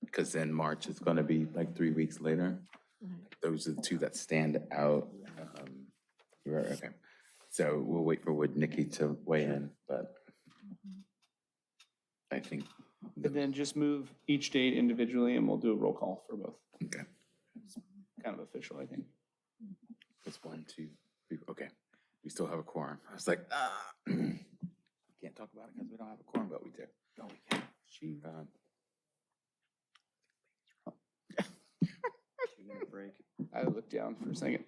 because then March is going to be like 3 weeks later. Right. Those are the two that stand out. Right, okay. So we'll wait for Nikki to weigh in, but I think, And then just move each date individually, and we'll do a roll call for both. okay, Kind of official, I think. it's 1, 2, 3, okay. We still have a quorum. I was like, can't talk about it because we don't have a quorum, but we do. No, we can't. You're gonna break. I looked down for a second.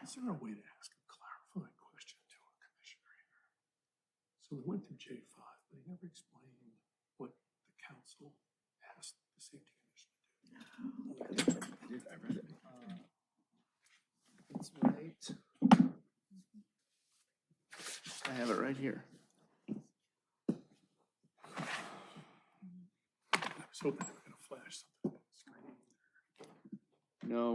Is there a way to ask a clarifying question to a commissioner here? So we went through J5, but he never explained what the council asked the safety commission to do. I read it. That's right. I have it right here. I was hoping they were gonna flash something on the screen. No,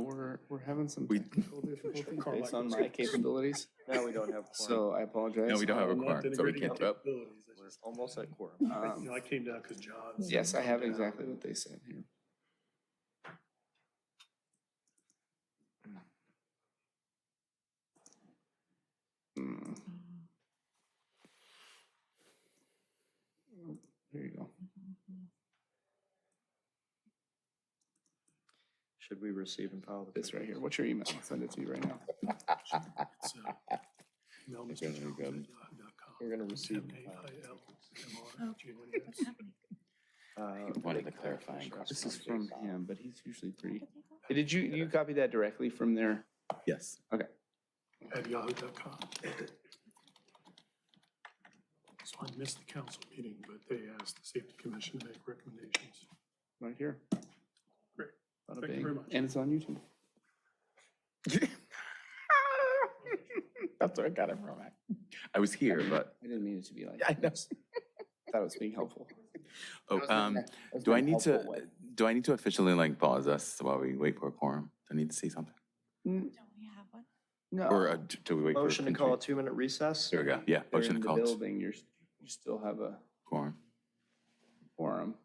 we're having some We- technical difficulties Carlisle based on was my gonna- capabilities, Now we don't have quorum. so I apologize. No, we don't have a I'm not quorum, so we denigrating can't. your Oh, capabilities, I We're just, almost at quorum. you know, I came down because John. said Yes, I come have down. exactly what they said here. Hmm. There you go. Should we receive and file the? This right here. What's your email? I'll send it to you right now. It's, email Mr. Okay, there you go. Jones@yahoo.com. We're gonna receive and file. MAILMR. Wanted a clarifying question. This is from him, but he's usually pretty. Did you copy that directly from there? Yes. Okay. At yahoo.com. So I missed the council meeting, but they asked the safety commission to make recommendations. Right here. Great. Bada Thank you bing. very much. And it's on YouTube. That's where I got it from. I was here, but I didn't mean it to be like. I know. Thought it was being helpful. Oh, do I need to officially like pause us while we wait for a quorum? Do I need to say something? Don't we have one? Or No, do we wait for? Motion to call a 2-minute recess? There we go. Yeah, they're motion in to the call building, you still have a quorum. quorum.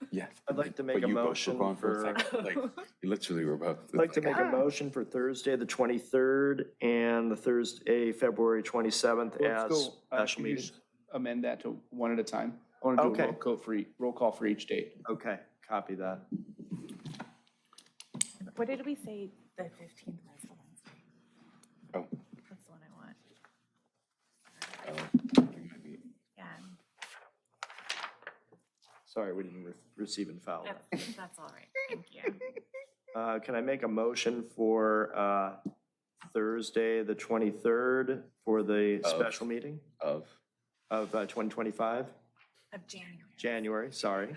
Yes. I'd like to make But a you both were motion gone for, a second. Like, you literally were both. I'd like to make a motion for Thursday, the 23rd, and the Thursday, February 27th Let's as go, special could you meetings. just amend that to one at a time? I want to do a Okay. roll call for each date. Okay, copy that. What did we say the 15th was the Wednesday? Oh. That's the one I want. You might be- Yeah, Sorry, we didn't receive and file that. that's all right. Thank you. Can I make a motion for Thursday, the 23rd, for the special meeting Of, of 2025? Of January. January, sorry.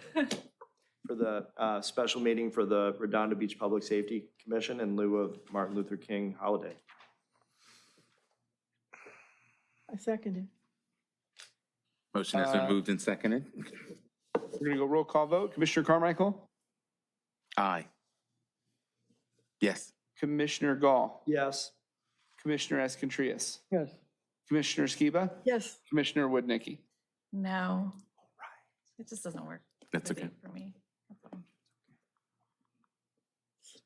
For the special meeting for the Redondo Beach Public Safety Commission in lieu of Martin Luther King holiday. I seconded. motion has been moved and seconded. We're gonna go roll call vote. Commissioner Carmichael, Aye. Yes. Commissioner Gall, Yes. Commissioner Escontrias, Yes. Commissioner Skiba, Yes, Commissioner Woodnicki. No. It just doesn't work. That's the okay. date for me. That's all.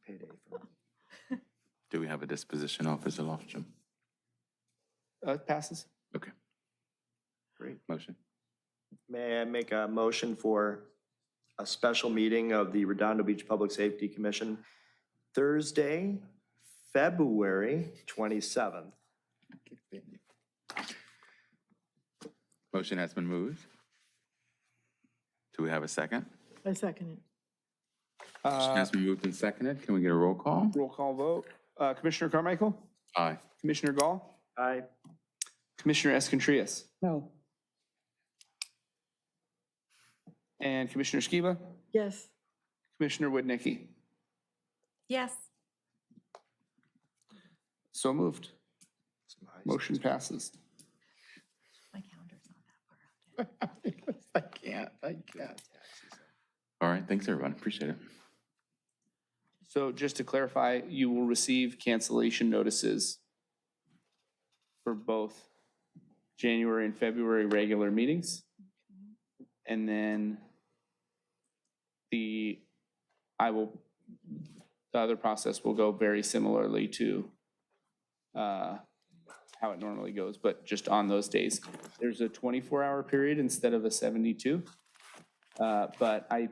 Payday for me. Do we have a disposition officer, Lofstrom? Passes. Okay. Great. Motion. May I make a motion for a special meeting of the Redondo Beach Public Safety Commission Thursday, February 27th? Motion has been moved. Do we have a second? I seconded. Motion has been moved and seconded. Can we get a roll call? Roll call vote. Commissioner Carmichael, Aye. Commissioner Gall, Aye. Commissioner Escontrias, No. and Commissioner Skiba, Yes, Commissioner Woodnicki. Yes. So moved. Motion passes. My calendar's not that far out yet. I can't. All right, thanks, everyone. Appreciate it. So just to clarify, you will receive cancellation notices for both January and February regular meetings. And then the other process will go very similarly to how it normally goes, but just on those days. There's a 24-hour period instead of a 72. But I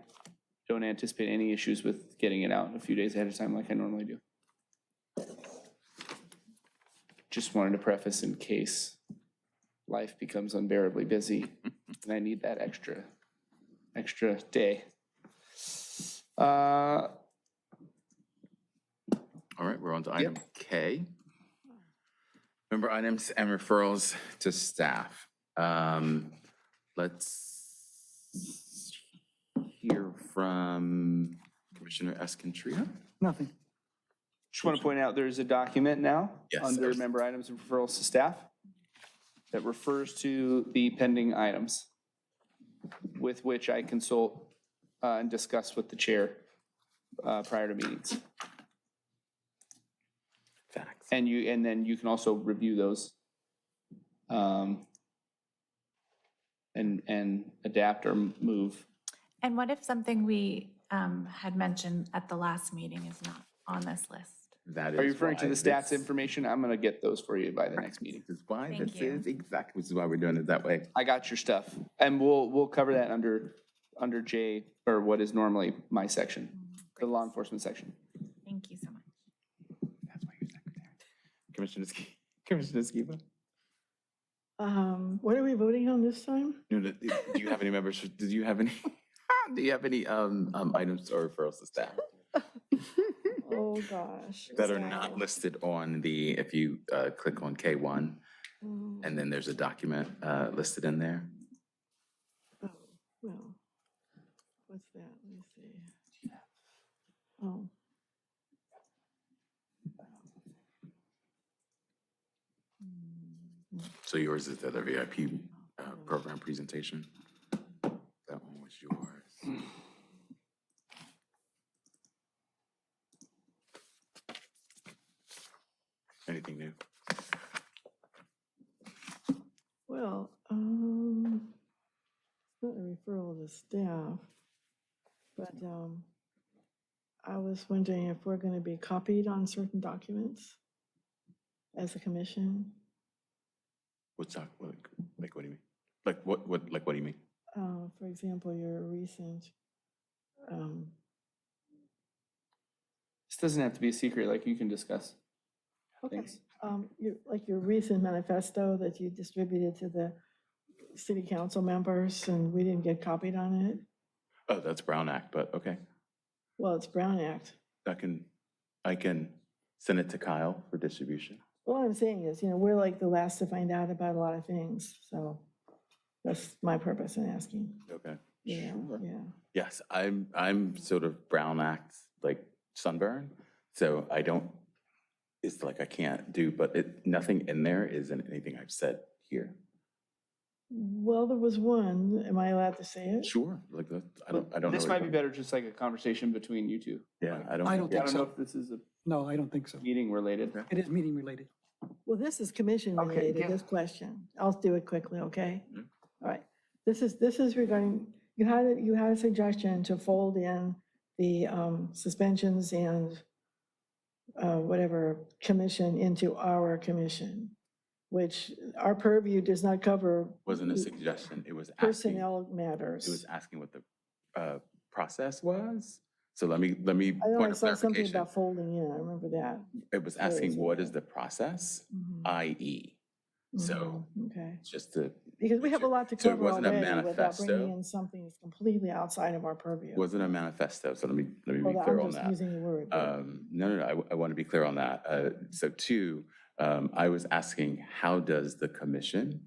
don't anticipate any issues with getting it out a few days ahead of time like I normally do. Just wanted to preface in case life becomes unbearably busy and I need that extra day. All right, we're on to item K. Member items and referrals to staff. Let's hear from Commissioner Escontria. Nothing. Just want to point out, there's a document now Yes. under member items and referrals to staff that refers to the pending items with which I consult and discuss with the chair prior to meetings. Facts. And then you can also review those and adapt or move. And what if something we had mentioned at the last meeting is not on this list? That is Are you referring to why the stats this- information? I'm going to get those for you by the next meeting. This is why, Thank this you. is exactly, this is why we're doing it that way. I got your stuff. And we'll cover that under J, or what is normally my section, the law enforcement section. Thank you so much. That's why you're secretary. Commissioner Skiba? what are we voting on this time? Do you have any members, do you have any items or referrals to staff Oh, gosh. that are not listed on the, if you click on K1, and then there's a document listed in there? Oh, well, what's that? Let me see. Oh. So yours is the VIP program presentation? was yours. Anything new? Well, it's not a referral to staff, but I was wondering if we're going to be copied on certain documents as a commission. What's that? Like, what do you mean? Like, what do you mean? For example, your recent, This doesn't have to be a secret, like you can discuss. okay, Thanks. your recent manifesto that you distributed to the city council members and we didn't get copied on it. Oh, that's Brown Act, but okay. Well, it's Brown Act. I can send it to Kyle for distribution. What I'm saying is, we're like the last to find out about a lot of things, so that's my purpose in asking. Okay. Yeah, yeah. Yes, I'm sort of Brown Act, like sunburn, so I don't, it's like I can't do, but nothing in there isn't anything I've said here. Well, there was one, am I allowed to say it? Sure, like, I don't know. This what might you're be better just like a conversation between you two. Yeah, I I don't. don't I think don't know so. if this is a No, I don't think so. meeting related. It is meeting related. Well, this is commission Okay, related, yeah. this question. I'll do it quickly, okay? Mhm. All right. This is regarding, you had a suggestion to fold in the suspensions and whatever commission into our commission, which our purview does not cover Wasn't a suggestion, it was asking, personnel it was matters. asking what the process was. So let me, I know I point of saw something clarification. about folding in, I remember that. It was asking what is the process, Mhm. i.e. So Mhm, okay. just to, Because we have a lot to So it cover wasn't a already without manifesto? bringing in something that's completely outside of our purview. wasn't a manifesto, so let me be Well, clear I'm on just that. using the word. but- No, I want to be clear on that. So two, I was asking, how does the commission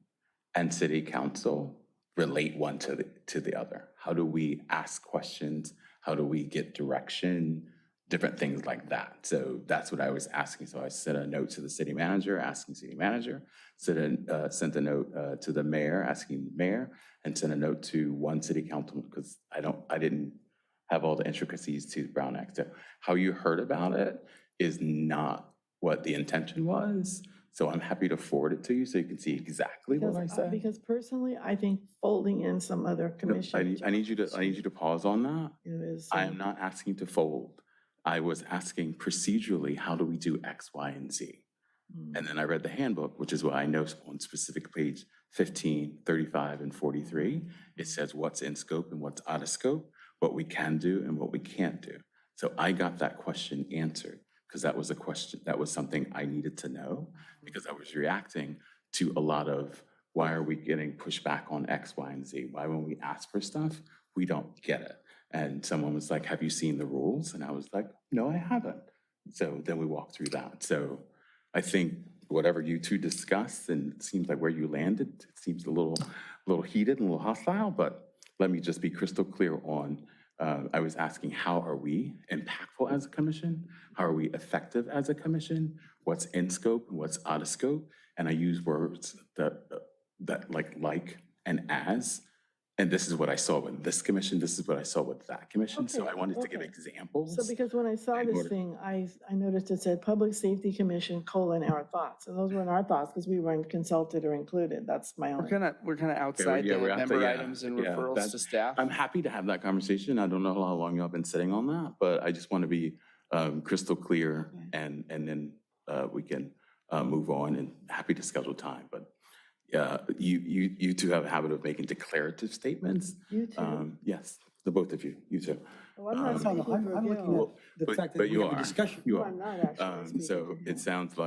and city council relate one to the other? How do we ask questions? How do we get direction? Different things like that. So that's what I was asking. So I sent a note to the city manager, asking city manager, sent a note to the mayor, asking the mayor, and sent a note to one city councilman, because I didn't have all the intricacies to the Brown Act. So how you heard about it is not what the intention was. So I'm happy to forward it to you so you can see exactly what I said. Because personally, I think folding in some other No, commission. I need you to pause on that. Is, I am not asking to fold. I was asking procedurally, how do we do X, Y, and Z? And then I read the handbook, which is what I know on specific page 15, 35, and 43. It says what's in scope and what's out of scope, what we can do and what we can't do. So I got that question answered because that was a question, that was something I needed to know because I was reacting to a lot of why are we getting pushback on X, Y, and Z? Why when we ask for stuff, we don't get it? And someone was like, have you seen the rules? And I was like, no, I haven't. So then we walked through that. So I think whatever you two discussed, and it seems like where you landed, it seems a little heated and a little hostile, but let me just be crystal clear on, I was asking, how are we impactful as a commission? How are we effective as a commission? What's in scope and what's out of scope? And I use words that like and as. And this is what I saw with this commission, this is what I saw with that commission. So I wanted to give examples. So because when I saw this thing, I noticed it said Public Safety Commission, our thoughts. And those weren't our thoughts because we weren't consulted or included. That's my We're own. kind of outside yeah, the we're out member there, yeah, items and yeah, referrals that's- to staff. I'm happy to have that conversation. I don't know how long y'all been sitting on that, but I just want to be crystal clear and then we can move on and happy to schedule time. But you two have a habit of making declarative statements. You too. Yes, the both of you, you two. Well, I'm not No, speaking no, for I'm looking Gil. at the But- fact that but we you have a are. discussion. You No, are. I'm not actually speaking So for Gil. it sounds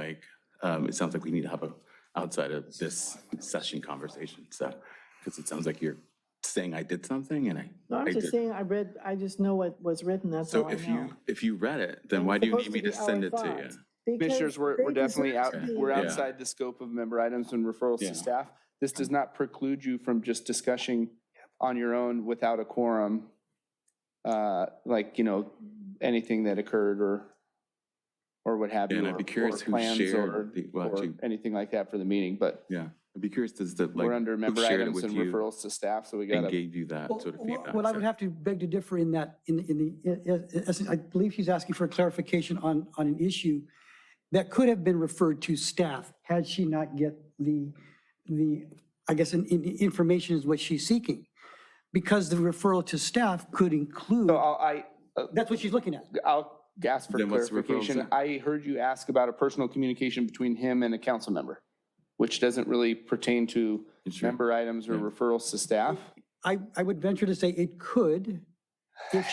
like we need to have a outside of this session conversation. So, because it sounds like you're saying I did something and No, I'm I just did. saying, I just know what was written, that's So all I if know. you read it, then And why it's do you need supposed me to be our send it to thoughts. you? Commissioners, we're Because definitely they out, deserve to be- we're Yeah. outside the scope of member items and referrals Yeah. to staff. This does not preclude you from just discussing on your own without a quorum, anything that occurred or what have you. And I'd be or curious who plans shared or the, well, or actually, anything like that for the meeting, but yeah. I'd be curious, does the, like, We're under who member shared it items with and you referrals to staff, so we and gotta, gave you that sort of feedback? Well, I sir? would have to beg to differ in that, I believe he's asking for clarification on an issue that could have been referred to staff had she not get the I guess, information is what she's seeking. Because the referral to staff could include, so that's what she's looking at. I'll ask for Then what's the referral, clarification. sir? I heard you ask about a personal communication between him and a council member, which doesn't really pertain to Sure. member items or Yeah. referrals to staff. I would venture to say it could, if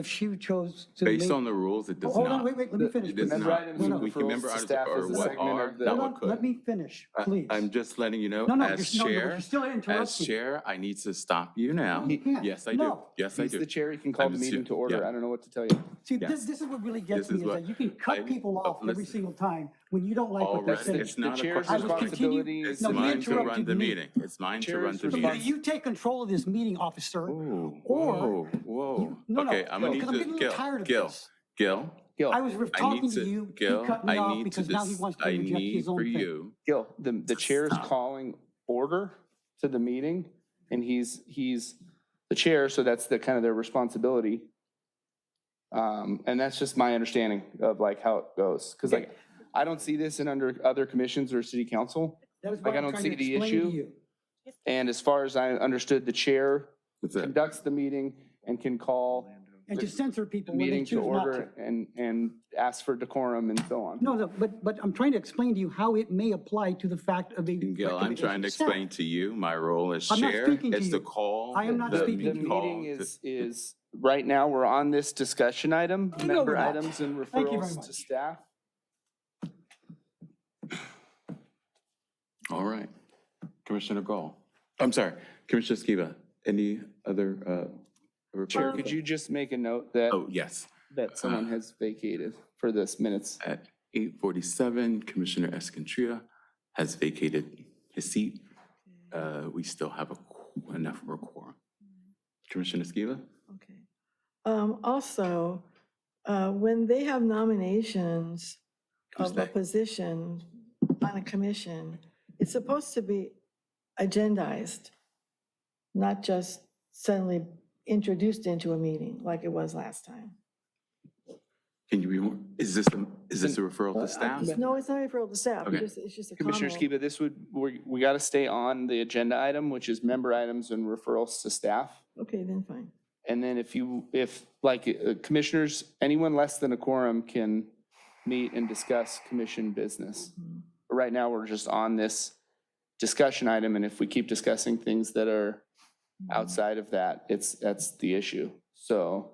she chose to. Based make- on the rules, it does Hold not. on, wait, let me finish. It does Member not. items No, and no. We can referrals member to items staff are is a what segment are, of the. not Hold what on, could. let me finish, please. I'm just letting you know, No, no, as you're chair, still interrupting. as chair, I need to stop you now. You can't. Yes, I do. No. Yes, I He's do. the chair, he can call I'm the just- meeting to order. yeah. I don't know what to tell you. See, Yeah. this is what really gets This me, is is what that you can cut I- people off every listen. single time when you don't like what they're Already, saying. it's not a chair's question. I will continue- responsibility It's is. No, you mine to run interrupted the me. meeting. It's mine to run Chair's the Either meeting. responsibility. you take control of this meeting, officer, Whoa, or whoa, whoa. no, Okay, I'm gonna because I'm need getting a to, little tired of Gil, this. Gil, Gil, I was I talking need to you, he Gil, cut me I off need to, because now he wants to I interject need his own for thing. you. Gil, the chair is Stop. calling order to the meeting, and he's the chair, so that's the kind of their responsibility. And that's just my understanding of like how it goes, because like, I don't see this in under other commissions or city council. That is Like, what I I'm don't trying see to the explain to issue. you. And as far as I understood, the chair That's it. conducts the meeting and can call And to censor the people when they meeting to choose not to. order and ask for decorum and so on. No, but I'm trying to explain to you how it may apply to the fact of a. And Gil, I'm trying to recommendation staff. explain to you, my role as I'm not chair speaking to is to you. call. I am not the speaking The to you. call meeting to- is, right now, we're on this discussion item, I know member we're not. items and Thank you very referrals much. to staff. All right. Commissioner Gall. I'm sorry, Commissioner Skiba, any other, Chair, report? could you just make a note that, Oh, yes. that someone has vacated for this minutes? At 8:47, Commissioner Escantria has vacated his seat. We still have enough for a quorum. Commissioner Skiba? Okay. Also, when they have nominations Who's of a they? position on a commission, it's supposed to be agendized, not just suddenly introduced into a meeting like it was last time. Can you be more, is this a referral to staff? No, it's not a referral to staff, Okay. it's just a Commissioner comment. Skiba, this would, we got to stay on the agenda item, which is member items and referrals to staff. Okay, then fine. And then if like commissioners, anyone less than a quorum can meet and discuss commission business. But right now, we're just on this discussion item, and if we keep discussing things that are outside of that, that's the issue. So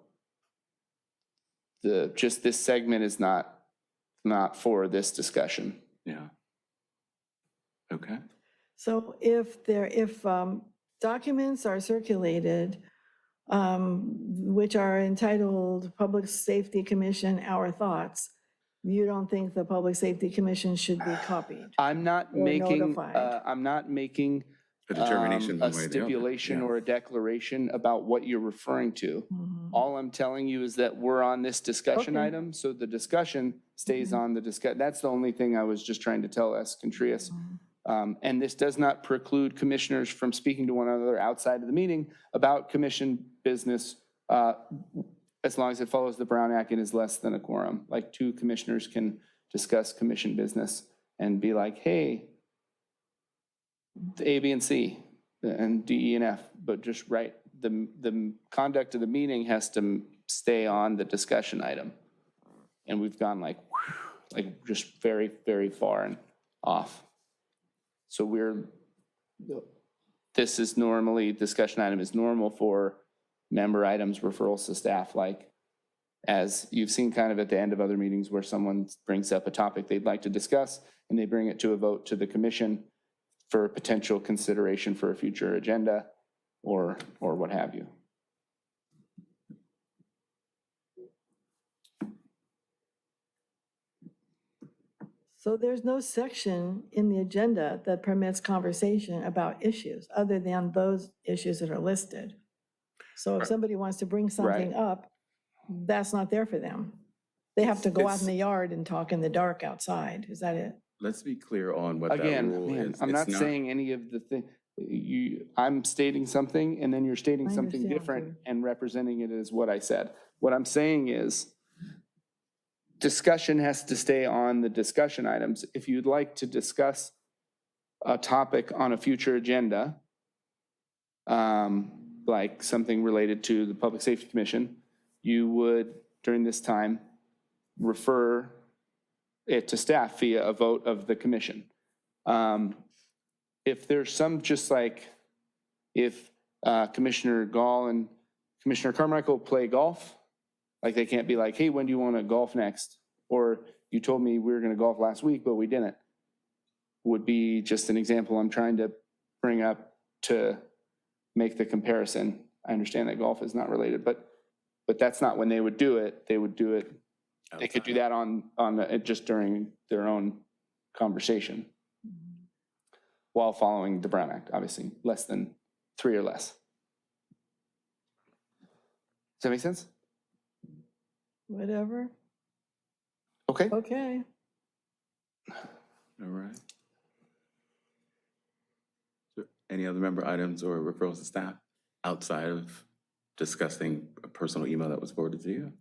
just this segment is not for this discussion. Yeah. Okay. So if documents are circulated, which are entitled Public Safety Commission, Our Thoughts, you don't think the Public Safety Commission should be copied? I'm not Or making, notified. I'm not making A determination a one way or the other. stipulation Yeah. or a declaration about what you're referring to. All I'm telling you is that we're on this discussion Okay. item, so the discussion stays on the that's the only thing I was just trying to tell Escantria. And this does not preclude commissioners from speaking to one another outside of the meeting about commission business, as long as it follows the Brown Act and is less than a quorum. Like two commissioners can discuss commission business and be like, hey, the A, B, and C, and D, E, and F, but just right, the conduct of the meeting has to stay on the discussion item. And we've gone like just very, very far and off. So this is normally, discussion item is normal for member items, referrals to staff, like as you've seen kind of at the end of other meetings where someone brings up a topic they'd like to discuss and they bring it to a vote to the commission for potential consideration for a future agenda or what have you. So there's no section in the agenda that permits conversation about issues other than those issues that are listed. So if somebody wants to bring something up, that's not there for them. They have to go out in the yard and talk in the dark outside. Is that it? let's be clear on what that Again, rule man, is. I'm It's not saying any of the thing, I'm stating something and then you're stating I something understand, different too. and representing it as what I said. What I'm saying is discussion has to stay on the discussion items. If you'd like to discuss a topic on a future agenda, like something related to the Public Safety Commission, you would, during this time, refer it to staff via a vote of the commission. If there's some, just like if Commissioner Gall and Commissioner Carmichael play golf, like they can't be like, hey, when do you want to golf next? Or you told me we were going to golf last week, but we didn't. Would be just an example I'm trying to bring up to make the comparison. I understand that golf is not related, but that's not when they would do it. They would do it, they could do that on just during their own conversation while following the Brown Act, obviously, less than 3 or less. Does that make sense? Whatever. Okay. Okay. All right. So any other member items or referrals to staff outside of discussing a personal email that was forwarded to you?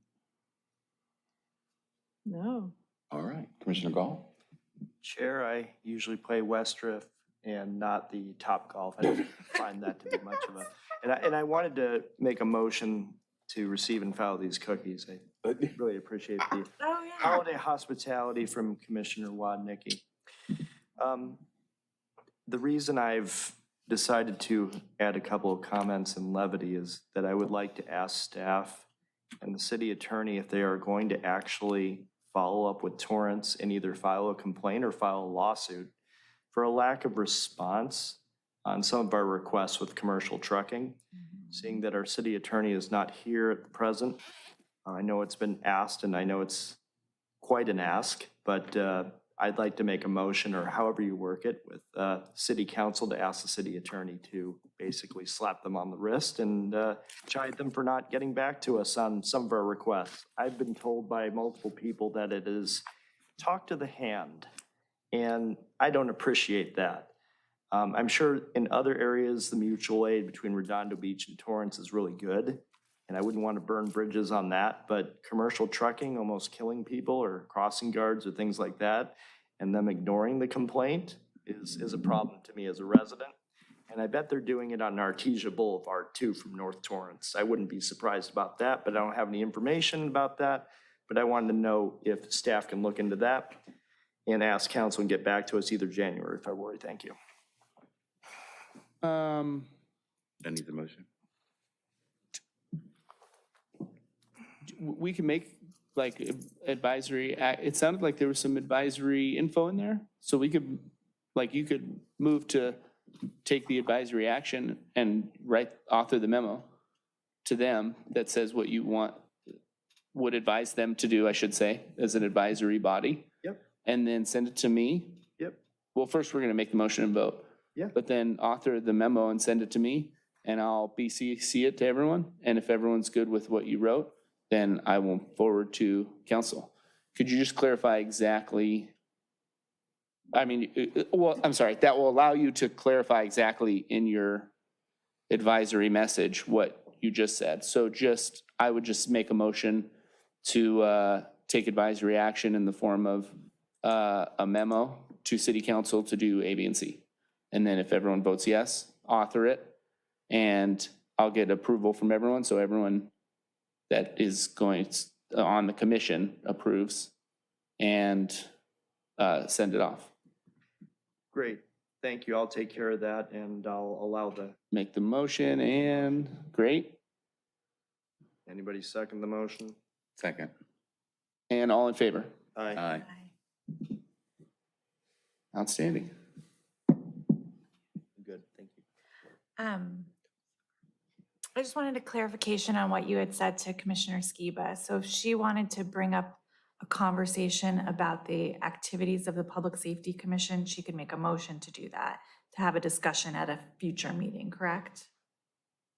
No. All right, Commissioner Gall? Chair, I usually play Westriff and not the Top Golf. I don't find that to be much of a, and I wanted to make a motion to receive and file these cookies. I really appreciate the Oh, yeah. holiday hospitality from Commissioner Wadnicki. The reason I've decided to add a couple of comments in levity is that I would like to ask staff and the city attorney if they are going to actually follow up with Torrance and either file a complaint or file a lawsuit for a lack of response on some of our requests with commercial trucking. Seeing that our city attorney is not here at the present, I know it's been asked and I know it's quite an ask, but I'd like to make a motion, or however you work it, with city council to ask the city attorney to basically slap them on the wrist and chide them for not getting back to us on some of our requests. I've been told by multiple people that it is talk to the hand, and I don't appreciate that. I'm sure in other areas, the mutual aid between Redondo Beach and Torrance is really good, and I wouldn't want to burn bridges on that, but commercial trucking, almost killing people or crossing guards or things like that, and them ignoring the complaint is a problem to me as a resident. And I bet they're doing it on Artesia Boulevard too from North Torrance. I wouldn't be surprised about that, but I don't have any information about that. But I wanted to know if staff can look into that and ask council and get back to us either January or February. Thank you. I need the motion. We can make like advisory, it sounded like there was some advisory info in there. So we could, like you could move to take the advisory action and author the memo to them that says what you would advise them to do, I should say, as an advisory body. Yep. And then send it to me. Yep. Well, first we're gonna make the motion and vote. Yeah. But then author the memo and send it to me, and I'll BCC it to everyone. And if everyone's good with what you wrote, then I will forward to council. Could you just clarify exactly? I mean, well, I'm sorry, that will allow you to clarify exactly in your advisory message what you just said. So I would just make a motion to take advisory action in the form of a memo to city council to do A, B, and C. And then if everyone votes yes, author it, and I'll get approval from everyone, so everyone that is going on the commission approves, and send it off. Great. Thank you. I'll take care of that and I'll allow Make the motion, and great, anybody second the motion? Second. and all in favor? Aye. Aye. Outstanding. Good, thank you. I just wanted a clarification on what you had said to Commissioner Skiba. So if she wanted to bring up a conversation about the activities of the Public Safety Commission, she could make a motion to do that, to have a discussion at a future meeting, correct?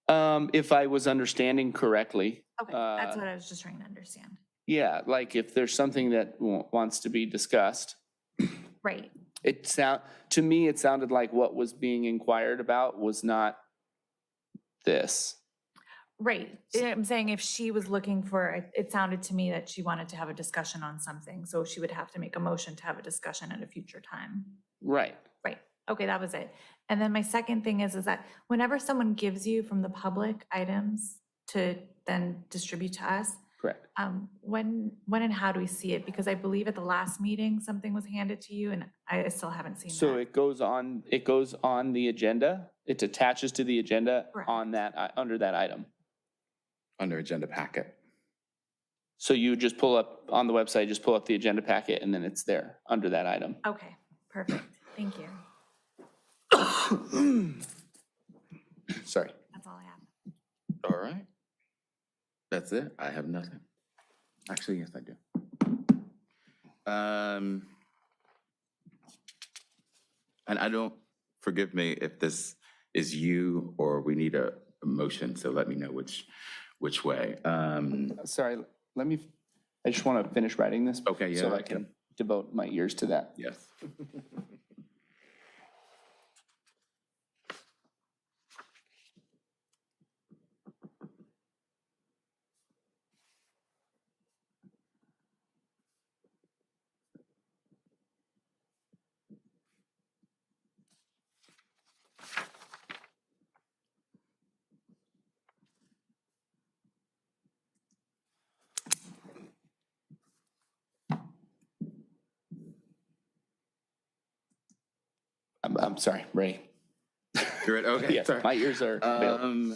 If I was understanding correctly. Okay, that's what I was just trying to understand. Yeah, like if there's something that wants to be discussed, Right. To me, it sounded like what was being inquired about was not this. Right. I'm saying if she was looking for, it sounded to me that she wanted to have a discussion on something. So she would have to make a motion to have a discussion at a future time. Right. Right. Okay, that was it. And then my second thing is that whenever someone gives you from the public items to then distribute to us, Correct. when and how do we see it? Because I believe at the last meeting, something was handed to you and I still haven't seen So that. it goes on the agenda. It attaches to the agenda Correct. on that, under that item. Under agenda packet. So you just pull up on the website, just pull up the agenda packet and then it's there under that item. Okay, perfect. Thank you. Sorry. That's all I have. All right. That's it. I have nothing. Actually, yes, I do. And I don't, forgive me if this is you or we need a motion, so let me know which way. Sorry, I just want to finish writing this. Okay, yeah, So I can devote my ears to that. Yes. I'm sorry, Ray. You're right, okay, Yeah, sorry. my ears are available.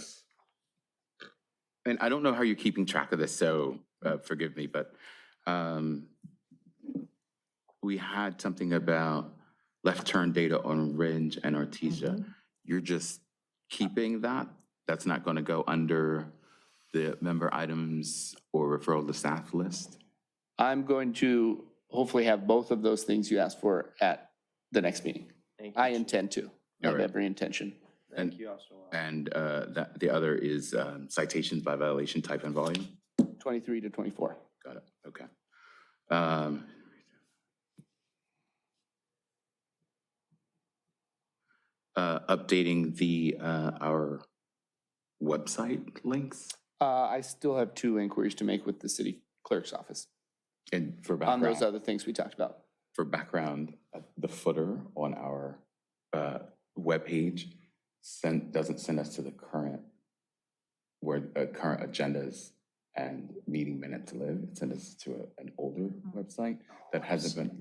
And I don't know how you're keeping track of this, so forgive me, but we had something about left turn data on Ringe and Artesia. You're just keeping that? That's not going to go under the member items or referral to staff list? I'm going to hopefully have both of those things you asked for at the next meeting. I intend to. I have All right. every intention. Thank you also. And that the other is citations by violation type and volume? 23 to 24. Got it, okay. Updating our website links I still have 2 inquiries to make with the city clerk's office and for on those background, other things we talked about. the footer on our webpage doesn't send us to the current, where current agendas and meeting minutes live. It sends us to an older website that hasn't been,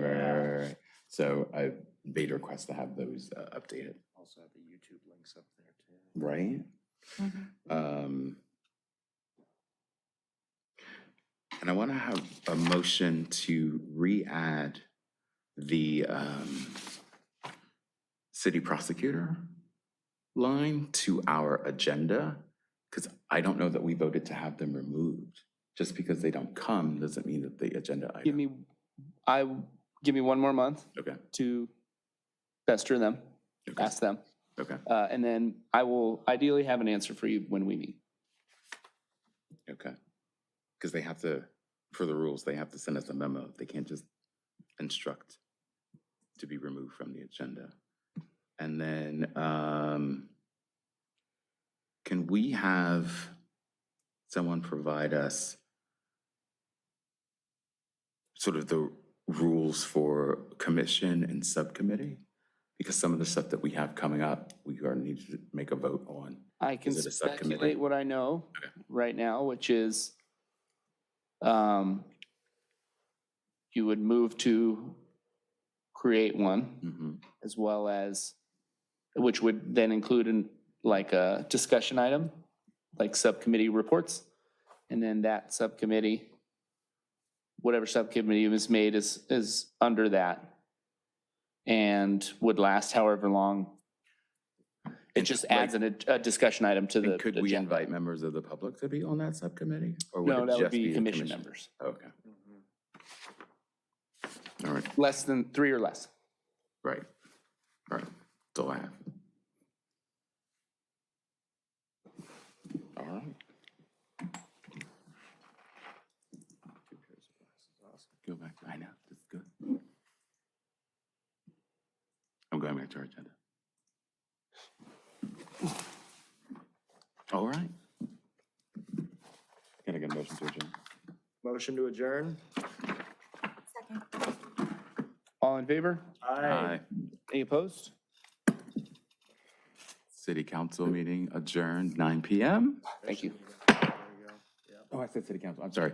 right. So I made a request to have those updated. Also have the YouTube links up there too. Right? And I want to have a motion to re-add the city prosecutor line to our agenda, because I don't know that we voted to have them removed. Just because they don't come doesn't mean that the agenda item. Give me 1 more month Okay, to pester them, Okay. ask them. okay, And then I will ideally have an answer for you when we meet. okay. Because they have to, for the rules, they have to send us a memo. They can't just instruct to be removed from the agenda. And then, can we have someone provide us sort of the rules for commission and subcommittee? Because some of the stuff that we have coming up, we are need to make a vote on. I can Is it a subcommittee? speculate what I know right now, which is you would move to create one, as well as, which would then include like a discussion item, like subcommittee reports. And then that subcommittee, whatever subcommittee was made is under that and would last however long. It just adds a discussion item to the And could we agenda. invite members of the public to be on that subcommittee? Or No, it that would just be the commission members. Okay. All right, Less than 3 or less. right, right. That's all I have. All right. Go back, I know, that's good. back to our agenda. All right. Can I get a motion to adjourn? Motion to adjourn? Second. All in favor? Aye. Any opposed? City council meeting adjourned 9 PM. Thank you. Oh, I said city council, I'm sorry.